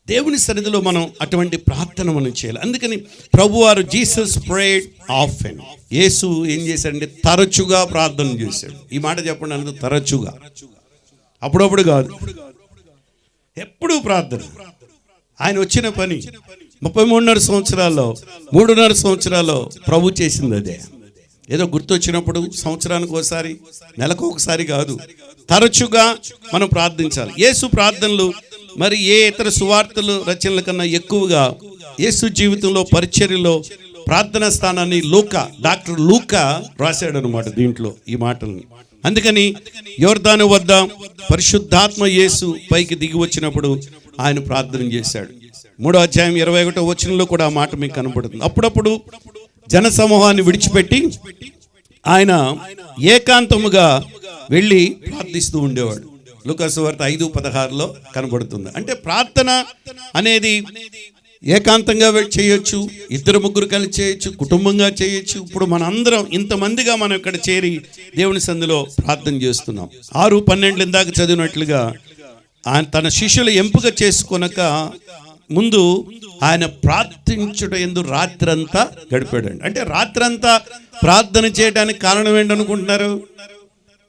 A: దేవుని సన్నిధిలో మనం అటువంటి ప్రార్థన మనం చేయాలి. అందుకని ప్రభువారు జీసస్ ప్రేడ్ ఆఫెన్. యేసు ఏం చేశాడంటే తరచుగా ప్రార్థన చేశాడు. ఈ మాట చెప్పండి, అందుకు తరచుగా, అప్పుడప్పుడు కాదు, ఎప్పుడూ ప్రార్థన. ఆయన వచ్చిన పని 33.5 సంవత్సరాల్లో 3.5 సంవత్సరాల్లో ప్రభు చేసింది అదే. ఏదో గుర్తొచ్చినప్పుడు సంవత్సరానికి ఒకసారి, నెలకు ఒకసారి కాదు, తరచుగా మనం ప్రార్థించాలి. యేసు ప్రార్థనలు మరి ఏ ఇతర సువార్తలు రచనల కన్నా ఎక్కువగా యేసు జీవితంలో పరిచర్యలో ప్రార్థనా స్థానాన్ని డాక్టర్ లూకా రాశాడు అనమాట దీంట్లో ఈ మాటల్ని. అందుకని యోర్దాను వద్ద పరిశుద్ధాత్మ యేసు పైకి దిగి వచ్చినప్పుడు ఆయన ప్రార్థన చేశాడు. 3వ అధ్యాయం 21వ వచనంలో కూడా ఆ మాట మీకు కనబడుతుంది. అప్పుడప్పుడు జన సమూహాన్ని విడిచిపెట్టి ఆయన ఏకాంతముగా వెళ్ళి ప్రార్థిస్తూ ఉండేవాడు. లూకాసు వార్త 5:16 కనబడుతుంది. అంటే ప్రార్థన అనేది ఏకాంతంగా చేయొచ్చు, 2-3 కలిసి చేయొచ్చు, కుటుంబంగా చేయొచ్చు. ఇప్పుడు మనందరం ఇంతమందిగా మనం ఇక్కడ చేరి దేవుని సన్నిధిలో ప్రార్థన చేస్తున్నాం. 6:12 ఇందాక చదివినట్లుగా ఆయన తన శిష్యులు ఎంపిక చేసుకొనక ముందు ఆయన ప్రార్థించుట యందు రాత్రంతా గడిపాడండి. అంటే రాత్రంతా ప్రార్థన చేయడానికి కారణం ఏంటనుకుంటున్నారు?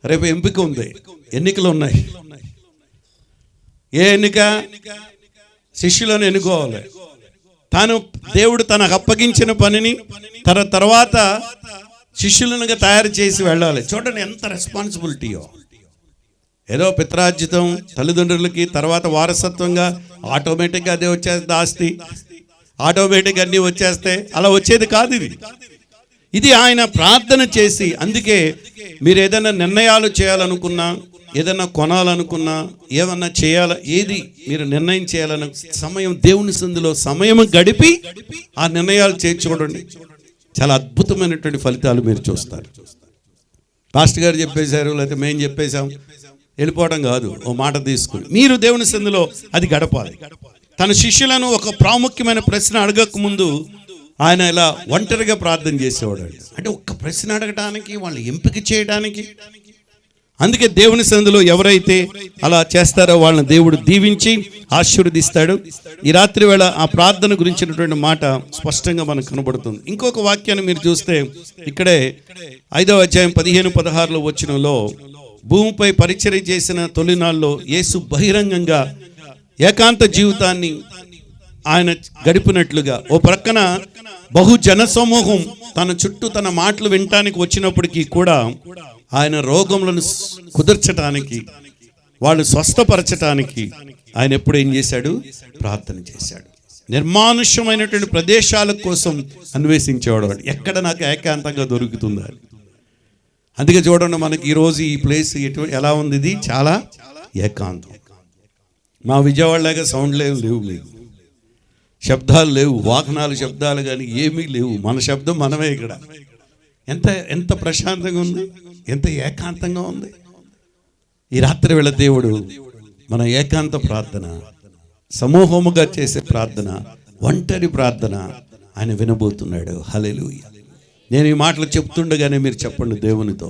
A: రేపు ఎంపిక ఉంది, ఎన్నికలు ఉన్నాయి. ఏ ఎన్నిక? శిష్యులను ఎన్నుకోవాలి. దేవుడు తనకు అప్పగించిన పనిని తర్వాత శిష్యులనుగా తయారు చేసి వెళ్ళాలి. చూడండి ఎంత రెస్పాన్సిబిలిటీయో. ఏదో పిత్రార్జితం తల్లిదండ్రులకి, తర్వాత వారసత్వంగా ఆటోమేటిక్గా అదే వచ్చేస్తే ఆస్తి, ఆటోమేటిక్గా అన్నీ వచ్చేస్తే అలా వచ్చేది కాదు. ఇది ఆయన ప్రార్థన చేసి. అందుకే మీరు ఏదైనా నిర్ణయాలు చేయాలనుకున్నా, ఏదైనా కొనాలనుకున్నా, ఏమన్నా చేయాల, ఏది మీరు నిర్ణయం చేయాలన్న సమయం దేవుని సందులో సమయం గడిపి ఆ నిర్ణయాలు చేసి చూడండి, చాలా అద్భుతమైనటువంటి ఫలితాలు మీరు చూస్తారు. పాస్టర్ గారు చెప్పేశారు, లేకపోతే మేము చెప్పేశాం వెళ్ళిపోవడం కాదు. ఓ మాట తీసుకుని మీరు దేవుని సందులో అది గడపాలి. తన శిష్యులను ఒక ప్రాముఖ్యమైన ప్రశ్న అడగక ముందు ఆయన ఇలా ఒంటరిగా ప్రార్థన చేసేవాడు. అంటే ఒక్క ప్రశ్న అడగటానికి, వాళ్ళు ఎంపిక చేయడానికి. అందుకే దేవుని సన్నిధిలో ఎవరైతే అలా చేస్తారో వాళ్ళని దేవుడు దీవించి ఆశీర్వదిస్తాడు. ఈ రాత్రి వేళ ఆ ప్రార్థన గురించినటువంటి మాట స్పష్టంగా మనకు కనబడుతుంది. ఇంకొక వాక్యాన్ని మీరు చూస్తే ఇక్కడే 5వ అధ్యాయం 15-16 వచనంలో భూమిపై పరిచర్య చేసిన తొలినాల్లో యేసు బహిరంగంగా ఏకాంత జీవితాన్ని ఆయన గడిపినట్లుగా ఓ ప్రక్కన బహుజన సమూహం తన చుట్టూ తన మాటలు వినటానికి వచ్చినప్పటికీ కూడా ఆయన రోగములను కుదర్చడానికి, వాళ్ళు స్వస్థపరచటానికి ఆయన ఎప్పుడు ఏం చేశాడు? ప్రార్థన చేశాడు. నిర్మానుష్యమైనటువంటి ప్రదేశాల కోసం అన్వేషించేవాడు. ఎక్కడ నాకు ఏకాంతంగా దొరుకుతుందా? అందుకే చూడండి, మనకి ఈరోజు ఈ ప్లేస్ ఎలా ఉంది? ఇది చాలా ఏకాంతం. మా విజయవాడలాగా సౌండ్లు ఏమి లేవు, మీకు శబ్దాలు లేవు, వాహనాలు శబ్దాలు కానీ ఏమీ లేవు. మన శబ్దం మనమే ఇక్కడ. ఎంత ఎంత ప్రశాంతంగా ఉంది, ఎంత ఏకాంతంగా ఉంది. ఈ రాత్రి వేళ దేవుడు మన ఏకాంత ప్రార్థన, సమూహముగా చేసే ప్రార్థన, ఒంటరి ప్రార్థన ఆయన వినబోతున్నాడు. హల్లెలూయా. నేను ఈ మాటలు చెప్తుండగానే మీరు చెప్పండి దేవునితో.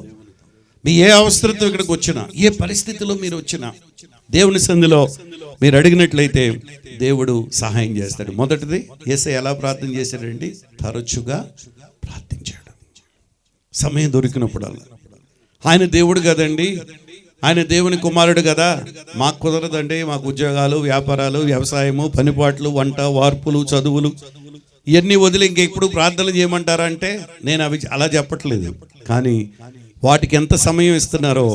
A: మీ ఏ అవసరంతో ఇక్కడికి వచ్చినా, ఏ పరిస్థితిలో మీరు వచ్చినా, దేవుని సన్నిధిలో మీరు అడిగినట్లయితే దేవుడు సహాయం చేస్తాడు. మొదటిది, యేసయ్య ఎలా ప్రార్థన చేశాడండి? తరచుగా ప్రార్థించాడు. సమయం దొరికినప్పుడల్లా. ఆయన దేవుడు కదండి, ఆయన దేవుని కుమారుడు కదా, మాకు కుదరదండి, మాకు ఉద్యోగాలు, వ్యాపారాలు, వ్యవసాయము, పనిపాట్లు, వంట, వార్పులు, చదువులు ఇవన్నీ వదిలి ఇంకెప్పుడు ప్రార్థనలు చేయమంటారా అంటే నేను అవి అలా చెప్పట్లేదు. కానీ వాటికి ఎంత సమయం ఇస్తున్నారో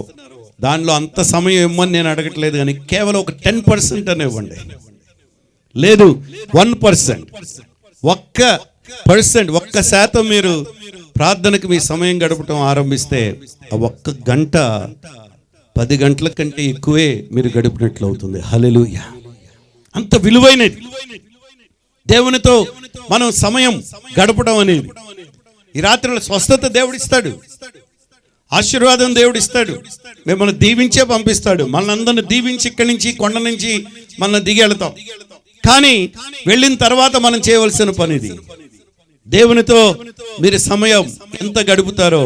A: దానిలో అంత సమయం ఇవ్వమని నేను అడగట్లేదు. కానీ కేవలం ఒక 10% అని ఇవ్వండి. లేదు 1%, 1% మీరు ప్రార్థనకు మీ సమయం గడపటం ఆరంభిస్తే ఆ 1 గంట 10 గంటల కంటే ఎక్కువే మీరు గడిపినట్లు అవుతుంది. హల్లెలూయా. అంత విలువైనది దేవునితో మనం సమయం గడపడం అనేది. ఈ రాత్రిలో స్వస్థత దేవుడిస్తాడు, ఆశీర్వాదం దేవుడిస్తాడు, మిమ్మల్ని దీవించే పంపిస్తాడు. మనందరిని దీవించి ఇక్కడి నుంచి కొండ నుంచి మనం దిగి వెళ్తాం. కానీ వెళ్ళిన తర్వాత మనం చేయవలసిన పనిది. దేవునితో మీరు సమయం ఎంత గడుపుతారో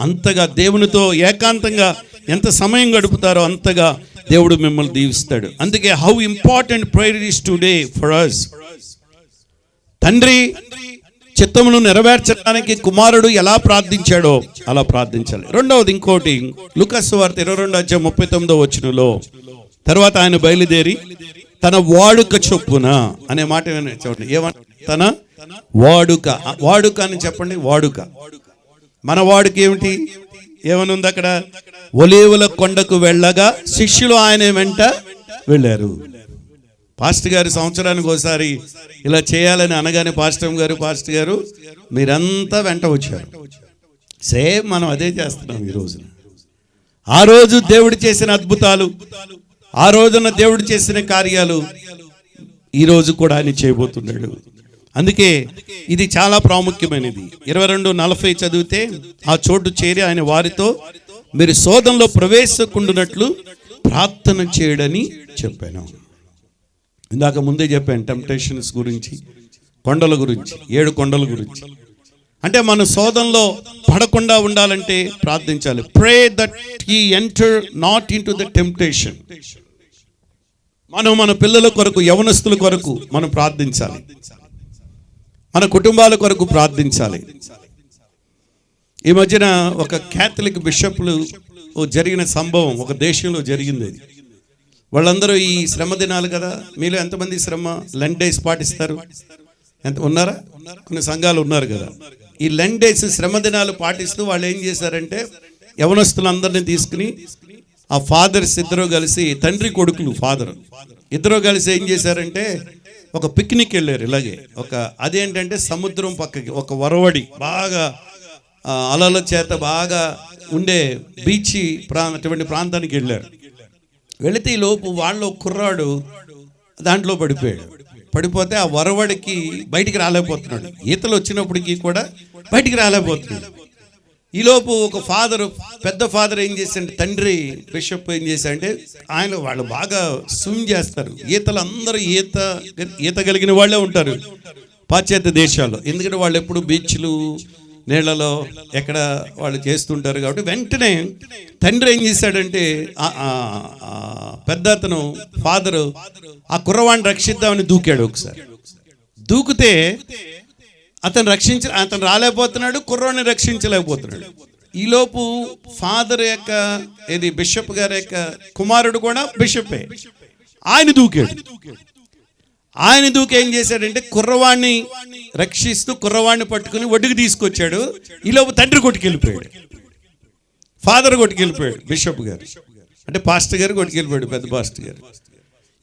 A: అంతగా, దేవునితో ఏకాంతంగా ఎంత సమయం గడుపుతారో అంతగా దేవుడు మిమ్మల్ని దీవిస్తాడు. అందుకే how important prayer is today for us. తండ్రి చిత్తమును నెరవేర్చడానికి కుమారుడు ఎలా ప్రార్థించాడో అలా ప్రార్థించాలి. రెండవది ఇంకోటి, లూకా సువార్త 22:39 తర్వాత ఆయన బయలుదేరి తన వాడుక చొప్పున అనే మాట చూడండి. తన వాడుక అని చెప్పండి. వాడుక, మన వాడుక ఏమిటి? ఏమని ఉంది అక్కడ? ఒలీవల కొండకు వెళ్ళగా శిష్యులు ఆయన వెంట వెళ్ళారు. పాస్టర్ గారు సంవత్సరానికి ఒకసారి ఇలా చేయాలని అనగానే పాస్టర్ గారు మీరంతా వెంట వచ్చారు. సేమ్ మనం అదే చేస్తున్నాం ఈ రోజున. ఆ రోజు దేవుడు చేసిన అద్భుతాలు, ఆ రోజున దేవుడు చేసిన కార్యాలు ఈ రోజు కూడా ఆయన చేయబోతున్నాడు. అందుకే ఇది చాలా ప్రాముఖ్యమైనది. 22:40 చదివితే, ఆ చోటు చేరి ఆయన వారితో మీరు శోధనలో ప్రవేశకుండునట్లు ప్రార్థన చేయడని చెప్పాను. ఇందాక ముందే చెప్పాను టెంప్టేషన్స్ గురించి, కొండల గురించి, 7 కొండల గురించి. అంటే మన శోధనలో పడకుండా ఉండాలంటే ప్రార్థించాలి. Pray that he enter naught into the temptation. మన పిల్లల కొరకు, యవనస్తుల కొరకు మనం ప్రార్థించాలి. మన కుటుంబాల కొరకు ప్రార్థించాలి. ఈ మధ్యన ఒక క్యాథలిక్ బిషప్లు జరిగిన సంభవం ఒక దేశంలో జరిగింది. వాళ్ళందరూ ఈ శ్రమ దినాలు కదా, మీలో ఎంతమంది శ్రమ లెంట్ డేస్ పాటిస్తారు? ఎంత ఉన్నారా? కొన్ని సంఘాలు ఉన్నారు కదా. ఈ లెంట్ డేస్ శ్రమ దినాలు పాటిస్తూ వాళ్ళు ఏం చేశారంటే, యవనస్తులందరినీ తీసుకుని ఆ ఫాదర్స్ ఇద్దరు కలిసి, తండ్రి కొడుకులు ఫాదర్ ఇద్దరు కలిసి ఏం చేశారంటే ఒక పిక్నిక్ వెళ్ళారు. ఇలాగే అదేంటంటే సముద్రం పక్కకి ఒక వరవడి, బాగా అలల చేత బాగా ఉండే బీచ్ అటువంటి ప్రాంతానికి వెళ్ళారు. వెళితే ఈ లోపు వాళ్ళ కుర్రాడు దాంట్లో పడిపోతే ఆ వరవడికి బయటికి రాలేకపోతున్నాడు. ఈతలు వచ్చినప్పటికీ కూడా బయటికి రాలేకపోతున్నాడు. ఈలోపు ఒక పెద్ద ఫాదర్ ఏం చేశాడంటే, తండ్రి బిషప్ ఏం చేశాడంటే, వాళ్ళు బాగా స్విమ్ చేస్తారు. ఈతలు అందరూ ఈత కలిగిన వాళ్ళే ఉంటారు పాశ్చాత్య దేశాల్లో. ఎందుకంటే వాళ్ళు ఎప్పుడు బీచ్లు, నీళ్లలో ఎక్కడ వాళ్ళు చేస్తుంటారు. కాబట్టి వెంటనే తండ్రి ఏం చేశాడంటే, పెద్ద అతను ఫాదరు ఆ కుర్రవాడిని రక్షిద్దామని దూకాడు. ఒకసారి దూకితే అతను రాలేకపోతున్నాడు, కుర్రవాడిని రక్షించలేకపోతున్నాడు. ఈలోపు ఫాదర్ బిషప్ గారి యొక్క కుమారుడు కూడా బిషప్పే, ఆయన దూకాడు. ఆయన దూకి ఏం చేశాడంటే, కుర్రవాణ్ణి రక్షిస్తూ కుర్రవాణ్ణి పట్టుకుని ఒడ్డుకు తీసుకొచ్చాడు. ఈలోపు తండ్రి కొట్టుకెళ్ళిపోయాడు, ఫాదర్ కొట్టుకెళ్ళిపోయాడు, బిషప్ గారు అంటే పాస్టర్ గారు కొట్టుకెళ్ళిపోయాడు, పెద్ద పాస్టర్ గారు.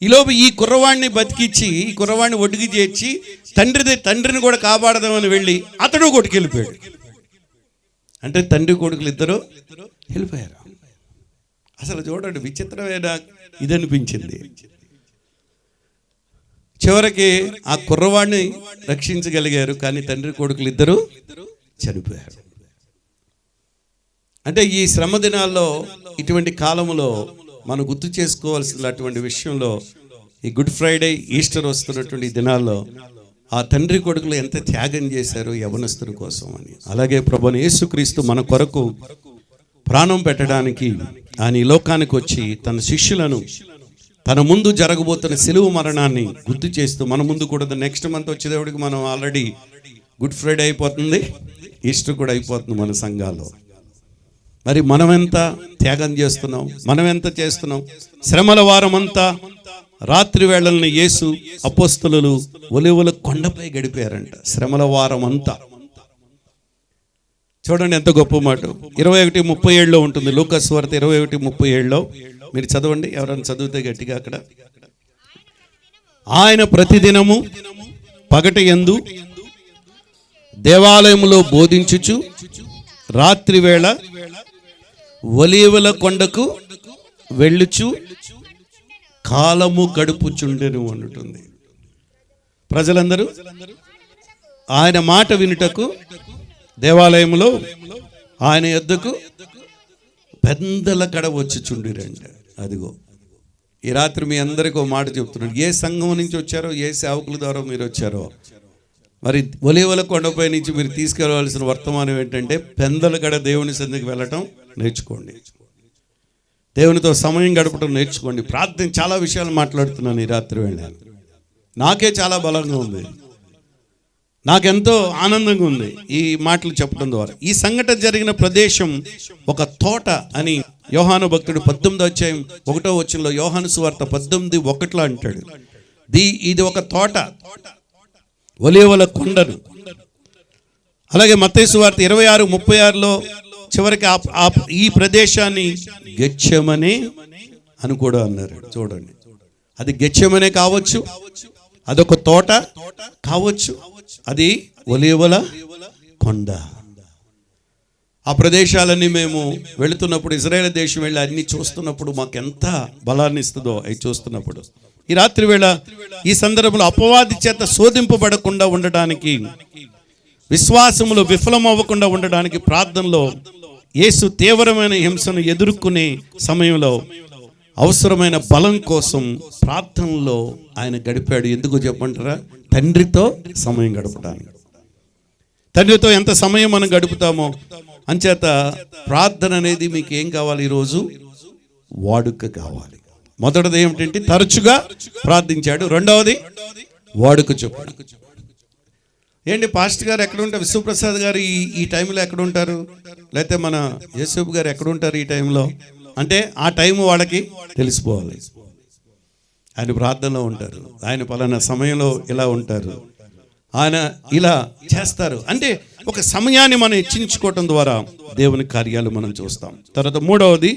A: ఈలోపు ఈ కుర్రవాణ్ణి బతికిచ్చి, ఈ కుర్రవాణ్ణి ఒడ్డుకి చేర్చి తండ్రిని కూడా కాపాడదామని వెళ్ళి అతడు కొట్టుకెళ్ళిపోయాడు. అంటే తండ్రి కొడుకులు ఇద్దరు వెళ్ళిపోయారు. అసలు చూడండి, విచిత్రమైన ఇది అనిపించింది. చివరికి ఆ కుర్రవాడిని రక్షించగలిగారు, కానీ తండ్రి కొడుకులు ఇద్దరు చనిపోయారు. అంటే ఈ శ్రమ దినాల్లో, ఇటువంటి కాలంలో మనం గుర్తు చేసుకోవాల్సిన అటువంటి విషయంలో, ఈ గుడ్ ఫ్రైడే, ఈస్టర్ వస్తున్నటువంటి దినాల్లో ఆ తండ్రి కొడుకులు ఎంత త్యాగం చేశారు యవనస్తుల కోసం అని. అలాగే ప్రభువైన యేసుక్రీస్తు మన కొరకు ప్రాణం పెట్టడానికి ఆయన ఈ లోకానికి వచ్చి తన శిష్యులను తన ముందు జరగబోతున్న సిలువ మరణాన్ని గుర్తు చేస్తూ, మన ముందు కూడా నెక్స్ట్ మంత్ వచ్చేటప్పటికి మనం ఆల్రెడీ గుడ్ ఫ్రైడే అయిపోతుంది, ఈస్టర్ కూడా అయిపోతుంది మన సంఘాల్లో. మరి మనం ఎంత త్యాగం చేస్తున్నాం, మనం ఎంత చేస్తున్నాం? శ్రమల వారం అంతా రాత్రి వేళల్ని యేసు అపోస్తలులు ఒలీవల కొండపై గడిపారంట. శ్రమల వారం అంతా చూడండి ఎంత గొప్ప మాట. 21:37 ఉంటుంది, లూకాసు వార్త 21:37. మీరు చదవండి, ఎవరైనా చదివితే గట్టిగా. అక్కడ ఆయన ప్రతిదినము పగటి యందు దేవాలయములో బోధించుచు రాత్రి వేళ ఒలీవల కొండకు వెళ్ళుచు కాలము గడుపుచుండెను అంటుంది. ప్రజలందరూ ఆయన మాట వినుటకు దేవాలయంలో ఆయన యొద్దకు పెద్దల కడ వచ్చి చుండిరండి. అదిగో ఈ రాత్రి మీ అందరికీ ఒక మాట చెప్తున్నాడు. ఏ సంఘం నుంచి వచ్చారో, ఏ సేవకుల ద్వారా మీరు వచ్చారో, మరి ఒలీవల కొండపై నుంచి మీరు తీసుకెళ్ళవలసిన వర్తమానం ఏంటంటే, పెద్దల కడ దేవుని సన్నిధికి వెళ్ళటం నేర్చుకోండి, దేవునితో సమయం గడపడం నేర్చుకోండి. ప్రార్థన, చాలా విషయాలు మాట్లాడుతున్నాను ఈ రాత్రి వేళ. నాకే చాలా బలంగా ఉంది, నాకెంతో ఆనందంగా ఉంది ఈ మాటలు చెప్పడం ద్వారా. ఈ సంఘటన జరిగిన ప్రదేశం ఒక తోట అని యోహాను భక్తుడు 18:1 యోహాను సువార్త 18:1 అంటాడు. ఇది ఒక తోట, ఒలీవల కొండను. అలాగే మత్తయి సువార్త 26:36 చివరికి ఈ ప్రదేశాన్ని గెత్సేమనే అని కూడా అన్నారు. చూడండి, అది గెత్సేమనే కావచ్చు, అదొక తోట కావచ్చు, అది ఒలీవల కొండ. ఆ ప్రదేశాలన్నీ మేము వెళుతున్నప్పుడు, ఇజ్రాయేల్ దేశం వెళ్ళి అన్ని చూస్తున్నప్పుడు మాకు ఎంత బలాన్ని ఇస్తుందో అవి చూస్తున్నప్పుడు. ఈ రాత్రి వేళ ఈ సందర్భంలో అపవాది చేత శోధింపబడకుండా ఉండడానికి, విశ్వాసములో విఫలమవ్వకుండా ఉండడానికి ప్రార్థనలో యేసు తీవ్రమైన హింసను ఎదుర్కొనే సమయంలో అవసరమైన బలం కోసం ప్రార్థనలో ఆయన గడిపాడు. ఎందుకు చెప్పంటారా? తండ్రితో సమయం గడపడానికి. తండ్రితో ఎంత సమయం మనం గడుపుతామో అంచేత ప్రార్థన అనేది మీకు ఏం కావాలి? ఈరోజు వాడుక కావాలి. మొదటిది ఏమిటంటే తరచుగా ప్రార్థించాడు, రెండవది వాడుక చొప్పున. ఏంటి పాస్టర్ గారు ఎక్కడ ఉంటారు? విశ్వప్రసాద్ గారు ఈ టైంలో ఎక్కడ ఉంటారు? లేకపోతే మన యేసూబ్ గారు ఎక్కడ ఉంటారు ఈ టైంలో అంటే, ఆ టైం వాళ్ళకి తెలిసిపోవాలి. ఆయన ప్రార్థనలో ఉంటారు, ఆయన పలానా సమయంలో ఇలా ఉంటారు, ఆయన ఇలా చేస్తారు అంటే ఒక సమయాన్ని మనం హెచ్చించుకోవటం ద్వారా దేవుని కార్యాలు మనం చూస్తాం. తర్వాత మూడవది,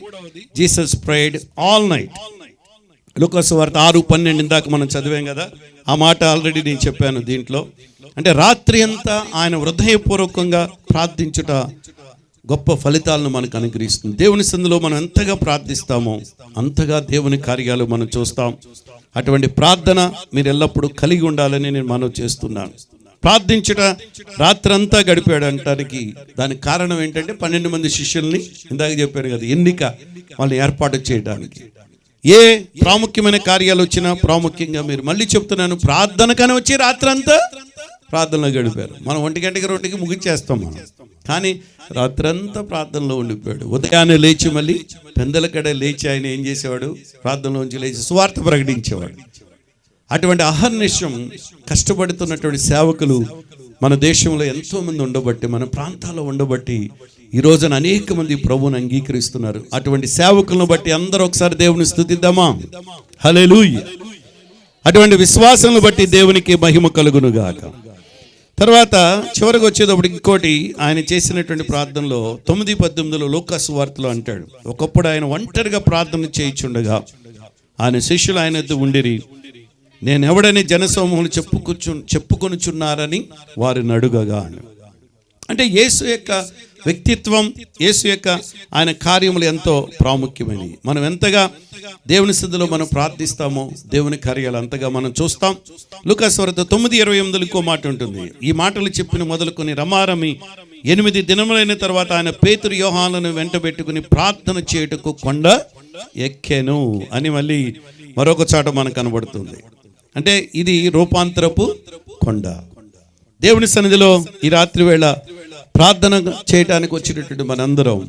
A: జీసస్ ప్రేయడ్ ఆల్ నైట్. లూకాసు వార్త 6:12 ఇందాక మనం చదివాం కదా, ఆ మాట ఆల్రెడీ నేను చెప్పాను దీంట్లో. అంటే రాత్రి అంతా ఆయన హృదయపూర్వకంగా ప్రార్థించుట గొప్ప ఫలితాలను మనకు అనుగ్రహిస్తుంది. దేవుని సందులో మనం ఎంతగా ప్రార్థిస్తామో అంతగా దేవుని కార్యాలు మనం చూస్తాం. అటువంటి ప్రార్థన మీరు ఎల్లప్పుడూ కలిగి ఉండాలని నేను మనవి చేస్తున్నాను. ప్రార్థించుట రాత్రంతా గడిపాడు అంటానికి దానికి కారణం ఏంటంటే 12 మంది శిష్యుల్ని ఇందాక చెప్పాను కదా, ఎన్నిక వాళ్ళని ఏర్పాటు చేయడానికి. ఏ ప్రాముఖ్యమైన కార్యాలు వచ్చినా ప్రాముఖ్యంగా మీరు మళ్ళీ చెప్తున్నాను, ప్రార్థనకని వచ్చి రాత్రంతా ప్రార్థనలో గడిపారు. మనం 1 గంటకి 2కి ముగించేస్తాం మనం, కానీ రాత్రంతా ప్రార్థనలో ఉండిపోయాడు. ఉదయాన్నే లేచి మళ్ళీ పెందల కడ లేచి ఆయన ఏం చేసేవాడు? ప్రార్థనలోంచి లేచి సువార్త ప్రకటించేవాడు. అటువంటి అహర్నిశం కష్టపడుతున్నటువంటి సేవకులు మన దేశంలో ఎంతోమంది ఉండబట్టి, మన ప్రాంతాల్లో ఉండబట్టి ఈ రోజున అనేక మంది ప్రభువుని అంగీకరిస్తున్నారు. అటువంటి సేవకులను బట్టి అందరూ ఒకసారి దేవుని స్తుతిద్దామా? హల్లెలూయా. అటువంటి విశ్వాసాలను బట్టి దేవునికి మహిమ కలుగును గాక. తర్వాత చివరికి వచ్చేటప్పుడు ఇంకోటి ఆయన చేసినటువంటి ప్రార్థనలో 9:18 లూకాసు వార్తలో అంటాడు, ఒకప్పుడు ఆయన ఒంటరిగా ప్రార్థన చేయించుండగా ఆయన శిష్యులు ఆయన వద్ద ఉండిరి. నేను ఎవడని జనసమూహములు చెప్పుకొనుచున్నారని వారిని అడుగగా. అంటే యేసు యొక్క వ్యక్తిత్వం, యేసు యొక్క ఆయన కార్యములు ఎంతో ప్రాముఖ్యమైనవి. మనం ఎంతగా దేవుని సన్నిధిలో మనం ప్రార్థిస్తామో దేవుని కార్యాలు అంతగా మనం చూస్తాం. లూకాసు వార్త 9:28 ఇంకో మాట ఉంటుంది. ఈ మాటలు చెప్పిన మొదలుకొని రమారమి 8 దినములైన తర్వాత ఆయన పేతురు యోహానులను వెంట పెట్టుకుని ప్రార్థన చేయుటకు కొండ ఎక్కెను అని మళ్ళీ మరొక చాట మనకు కనబడుతుంది. అంటే ఇది రూపాంతరపు కొండ. దేవుని సన్నిధిలో ఈ రాత్రి వేళ ప్రార్థన చేయడానికి వచ్చినటువంటి మనందరం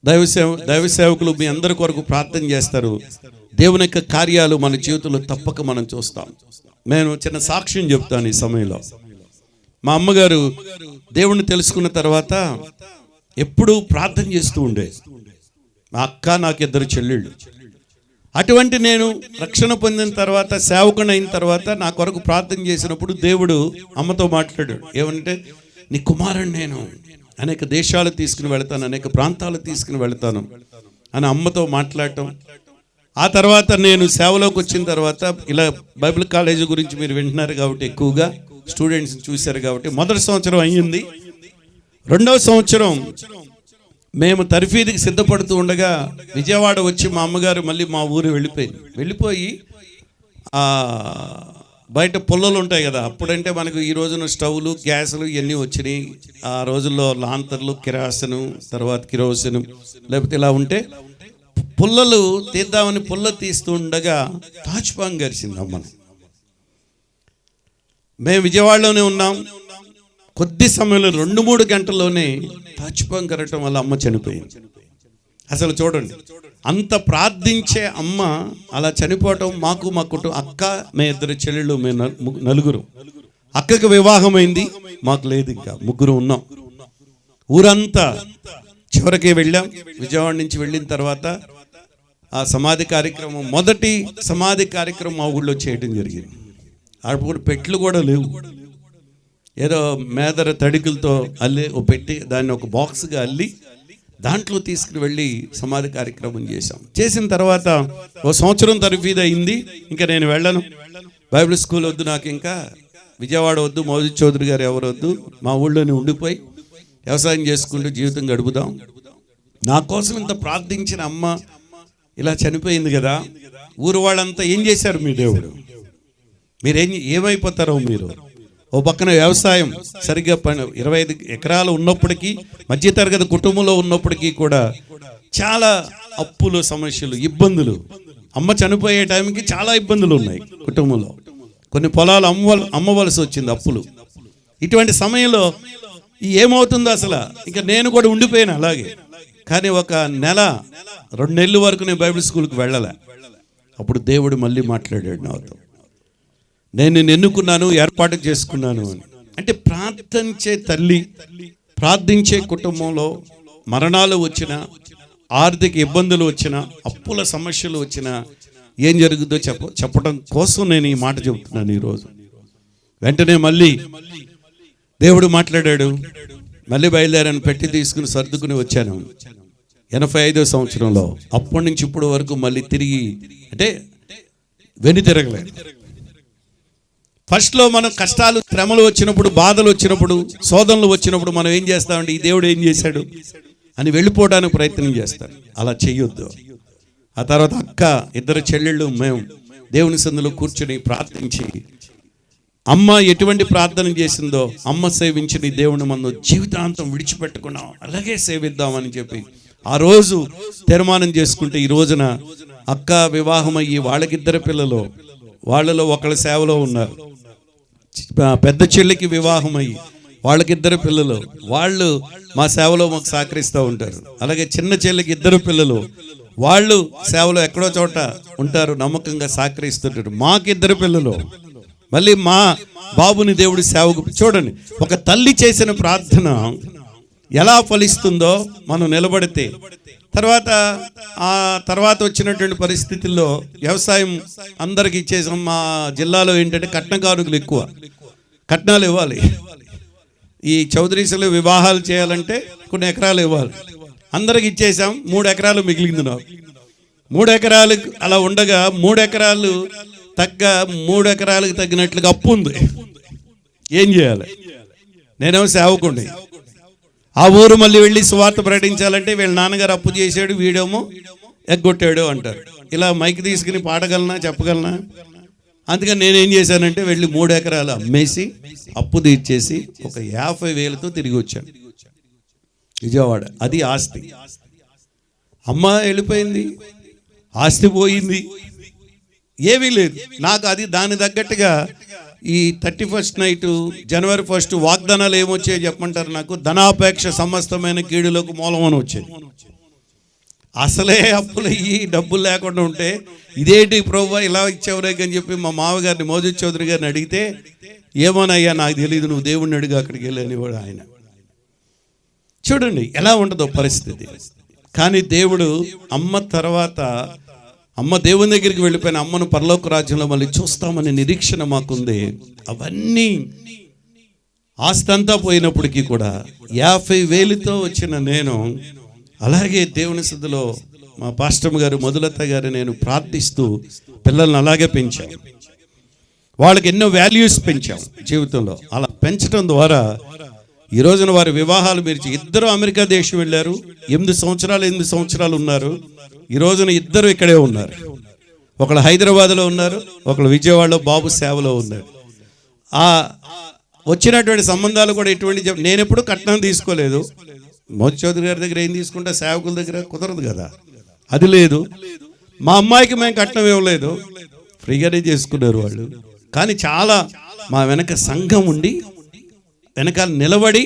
A: దైవ సేవకులు మీ అందరి కొరకు ప్రార్థన చేస్తారు. దేవుని యొక్క కార్యాలు మన జీవితంలో తప్పక మనం చూస్తాం. నేను చిన్న సాక్ష్యం చెప్తాను. ఈ సమయంలో మా అమ్మగారు దేవుణ్ణి తెలుసుకున్న తర్వాత ఎప్పుడూ ప్రార్థన చేస్తూ ఉండే. మా అక్క, నాకు 2 చెల్లెళ్ళు. అటువంటి నేను రక్షణ పొందిన తర్వాత, సేవకుని అయిన తర్వాత నా కొరకు ప్రార్థన చేసినప్పుడు దేవుడు అమ్మతో మాట్లాడాడు. ఏమంటే, నీ కుమారుని నేను అనేక దేశాలు తీసుకుని వెళతాను, అనేక ప్రాంతాలు తీసుకుని వెళతాను అని అమ్మతో మాట్లాడటం. ఆ తర్వాత నేను సేవలోకి వచ్చిన తర్వాత ఇలా బైబిల్ కాలేజీ గురించి మీరు వింటున్నారు కాబట్టి, ఎక్కువగా స్టూడెంట్స్ చూశారు కాబట్టి, మొదటి సంవత్సరం అయ్యింది. 2వ సంవత్సరం మేము తర్ఫీదుకి సిద్ధపడుతూ ఉండగా విజయవాడ వచ్చి మా అమ్మగారు మళ్ళీ మా ఊరు వెళ్ళిపోయి బయట పుల్లలు ఉంటాయి కదా, అప్పుడంటే మనకు ఈ రోజున స్టవ్లు, గ్యాసులు ఇవన్నీ వచ్చినాయి. ఆ రోజుల్లో లాంతర్లు, కిరాసను, తర్వాత కిరోసిను లేకపోతే ఇలా ఉంటే పుల్లలు తీద్దామని పుల్ల తీస్తూ ఉండగా తాచుపాము గరిచింది అమ్మను. మేము విజయవాడలోనే ఉన్నాం. కొద్ది సమయంలో 2-3 గంటల్లోనే తాచుపాము కరగటం వల్ల అమ్మ చనిపోయింది. అసలు చూడండి, అంత ప్రార్థించే అమ్మ అలా చనిపోవటం. మాకు మా కుటుంబం, అక్క, మే 2 చెల్లెళ్ళు, మేము నలుగురు. అక్కకి వివాహమైంది, మాకు లేదు, ఇంకా 3 ఉన్నాం. ఊరంతా చివరికి వెళ్ళాం. విజయవాడ నుంచి వెళ్ళిన తర్వాత ఆ సమాధి కార్యక్రమం, మొదటి సమాధి కార్యక్రమం మా ఊళ్ళో చేయడం జరిగింది. అప్పుడు పెట్లు కూడా లేవు. ఏదో మేదర తడికలతో అల్లి పెట్టి దాన్ని ఒక బాక్స్గా అల్లి దాంట్లో తీసుకుని వెళ్ళి సమాధి కార్యక్రమం చేసిన తర్వాత 1 సంవత్సరం తర్ఫీదు అయింది. ఇంకా నేను వెళ్ళను, బైబిల్ స్కూల్ వద్దు నాకు, ఇంకా విజయవాడ వద్దు, మోదీ చౌదరి గారు ఎవరు వద్దు, మా ఊళ్ళోనే ఉండిపోయి వ్యవసాయం చేసుకుంటూ జీవితం గడుపుదాం. నా కోసం ఇంత ప్రార్థించిన అమ్మ ఇలా చనిపోయింది కదా. ఊరు వాళ్ళంతా ఏం చేశారు? మీ దేవుడు ఏమైపోతారో మీరు. ఓ పక్కన వ్యవసాయం సరిగ్గా 25 ఎకరాలు ఉన్నప్పటికీ, మధ్యతరగతి కుటుంబంలో ఉన్నప్పటికీ కూడా చాలా అప్పులు, సమస్యలు, ఇబ్బందులు. అమ్మ చనిపోయే టైంకి చాలా ఇబ్బందులు ఉన్నాయి కుటుంబంలో. కొన్ని పొలాలు అమ్మవలసి వచ్చింది, అప్పులు. ఇటువంటి సమయంలో ఏమవుతుందో అసలు, ఇంకా నేను కూడా ఉండిపోయాను అలాగే. కానీ 1 నెల 2 నెలల వరకు నేను బైబిల్ స్కూల్కి వెళ్ళలే. అప్పుడు దేవుడు మళ్ళీ మాట్లాడాడు నాతో. నేను నిన్ను ఎన్నుకున్నాను, ఏర్పాటు చేసుకున్నాను అని. అంటే ప్రార్థించే తల్లి, ప్రార్థించే కుటుంబంలో మరణాలు వచ్చినా, ఆర్థిక ఇబ్బందులు వచ్చినా, అప్పుల సమస్యలు వచ్చినా ఏం జరుగుతుందో చెప్పడం కోసం నేను ఈ మాట చెబుతున్నాను ఈరోజు. వెంటనే మళ్ళీ దేవుడు మాట్లాడాడు. మళ్ళీ బయలుదేరాను, పెట్టి తీసుకుని సర్దుకుని వచ్చాను 85వ సంవత్సరంలో. అప్పటి నుంచి ఇప్పుడు వరకు మళ్ళీ తిరిగి అంటే వెనుతిరగలేదు. ఫస్ట్లో మనం కష్టాలు, శ్రమలు వచ్చినప్పుడు, బాధలు వచ్చినప్పుడు, శోధనలు వచ్చినప్పుడు మనం ఏం చేస్తామంటే, ఈ దేవుడు ఏం చేశాడు అని వెళ్ళిపోవడానికి ప్రయత్నం చేస్తారు. అలా చెయ్యొద్దు. ఆ తర్వాత అక్క, 2 చెల్లెళ్ళు, మేము దేవుని సన్నిధిలో కూర్చొని ప్రార్థించి, అమ్మ ఎటువంటి ప్రార్థన చేసిందో, అమ్మ సేవించిన ఈ దేవుని మనం జీవితాంతం విడిచిపెట్టుకున్నాం, అలాగే సేవిద్దామని చెప్పి ఆ రోజు తీర్మానం చేసుకుంటే, ఈ రోజున అక్క వివాహం అయ్యి వాళ్ళకి 2 పిల్లలు, వాళ్ళలో ఒకళ్ళ సేవలో ఉన్నారు. పెద్ద చెల్లికి వివాహం అయ్యి వాళ్ళకి 2 పిల్లలు, వాళ్ళు మా సేవలో మాకు సహకరిస్తూ ఉంటారు. అలాగే చిన్న చెల్లికి 2 పిల్లలు, వాళ్ళు సేవలో ఎక్కడో చోట ఉంటారు, నమ్మకంగా సహకరిస్తుంటారు. మాకు 2 పిల్లలు, మళ్ళీ మా బాబుని దేవుడి సేవకు. చూడండి, ఒక తల్లి చేసిన ప్రార్థన ఎలా ఫలిస్తుందో మనం నిలబడితే. తర్వాత వచ్చినటువంటి పరిస్థితుల్లో వ్యవసాయం అందరికి ఇచ్చేసాం. మా జిల్లాలో ఏంటంటే కట్నకారుకులు ఎక్కువ, కట్నాలు ఇవ్వాలి. ఈ చౌదరీసులు వివాహాలు చేయాలంటే కొన్ని ఎకరాలు ఇవ్వాలి. అందరికి ఇచ్చేసాం. 3 ఎకరాలు మిగిలింది నాకు. 3 ఎకరాలు అలా ఉండగా 3 ఎకరాలు 3 ఎకరాలకు తగ్గినట్లుగా అప్పు ఉంది. ఏం చేయాలి? నేనేమో సేవకుండి. ఆ ఊరు మళ్ళీ వెళ్ళి సువార్త ప్రకటించాలంటే వీళ్ళ నాన్నగారు అప్పు చేశాడు, వీడేమో ఎగ్గొట్టాడు అంటారు. ఇలా మైక్ తీసుకుని పాడగలనా, చెప్పగలనా? అందుకని నేనేం చేశానంటే వెళ్ళి 3 ఎకరాలు అమ్మేసి అప్పు తీర్చేసి ఒక 50,000తో తిరిగి వచ్చాను విజయవాడ. అది ఆస్తి. అమ్మ వెళ్ళిపోయింది, ఆస్తి పోయింది, ఏమీ లేదు నాకు. అది దాని తగ్గట్టుగా ఈ 31st నైట్, జనవరి 1 వాగ్దానాలు ఏమొచ్చాయో చెప్పమంటారు నాకు? ధనాపేక్ష సమస్తమైన కీడులకు మూలం అని వచ్చేది. అసలే అప్పులు అయ్యి డబ్బులు లేకుండా ఉంటే ఇదేంటి ప్రభువా ఇలా ఇచ్చేవరేకి అని చెప్పి మా మామగారిని మోదీ చౌదరి గారిని అడిగితే, ఏమోనయ్యా నాకు తెలియదు, నువ్వు దేవుణ్ణి అడిగి అక్కడికి వెళ్ళని కూడా ఆయన. చూడండి ఎలా ఉంటుందో పరిస్థితి. కానీ దేవుడు అమ్మ తర్వాత, అమ్మ దేవుని దగ్గరికి వెళ్ళిపోయిన అమ్మను పరలోక రాజ్యంలో మళ్ళీ చూస్తామనే నిరీక్షణ మాకుంది. అవన్నీ ఆస్తంతా పోయినప్పటికీ కూడా 50,000తో వచ్చిన నేను అలాగే దేవుని సన్నిధిలో మా పాస్టర్ గారు మధులత గారు నేను ప్రార్థిస్తూ పిల్లల్ని అలాగే పెంచాం. వాళ్ళకి ఎన్నో వాల్యూస్ పెంచాం జీవితంలో. అలా పెంచడం ద్వారా ఈ రోజున వారి వివాహాలు మీరు ఇద్దరు అమెరికా దేశం వెళ్ళారు, 8 సంవత్సరాలు ఉన్నారు. ఈ రోజున ఇద్దరు ఇక్కడే ఉన్నారు. ఒకళ్ళు హైదరాబాద్లో ఉన్నారు, ఒకళ్ళు విజయవాడలో బాబు సేవలో ఉన్నారు. ఆ వచ్చినటువంటి సంబంధాలు కూడా ఎటువంటి, నేను ఎప్పుడు కట్నం తీసుకోలేదు. మోదీ చౌదరి గారి దగ్గర ఏం తీసుకుంటా, సేవకుల దగ్గర కుదరదు కదా, అది లేదు. మా అమ్మాయికి మేము కట్నం ఇవ్వలేదు, ఫ్రీగానే చేసుకున్నారు వాళ్ళు. కానీ చాలా మా వెనక సంఘం ఉండి వెనకాల నిలబడి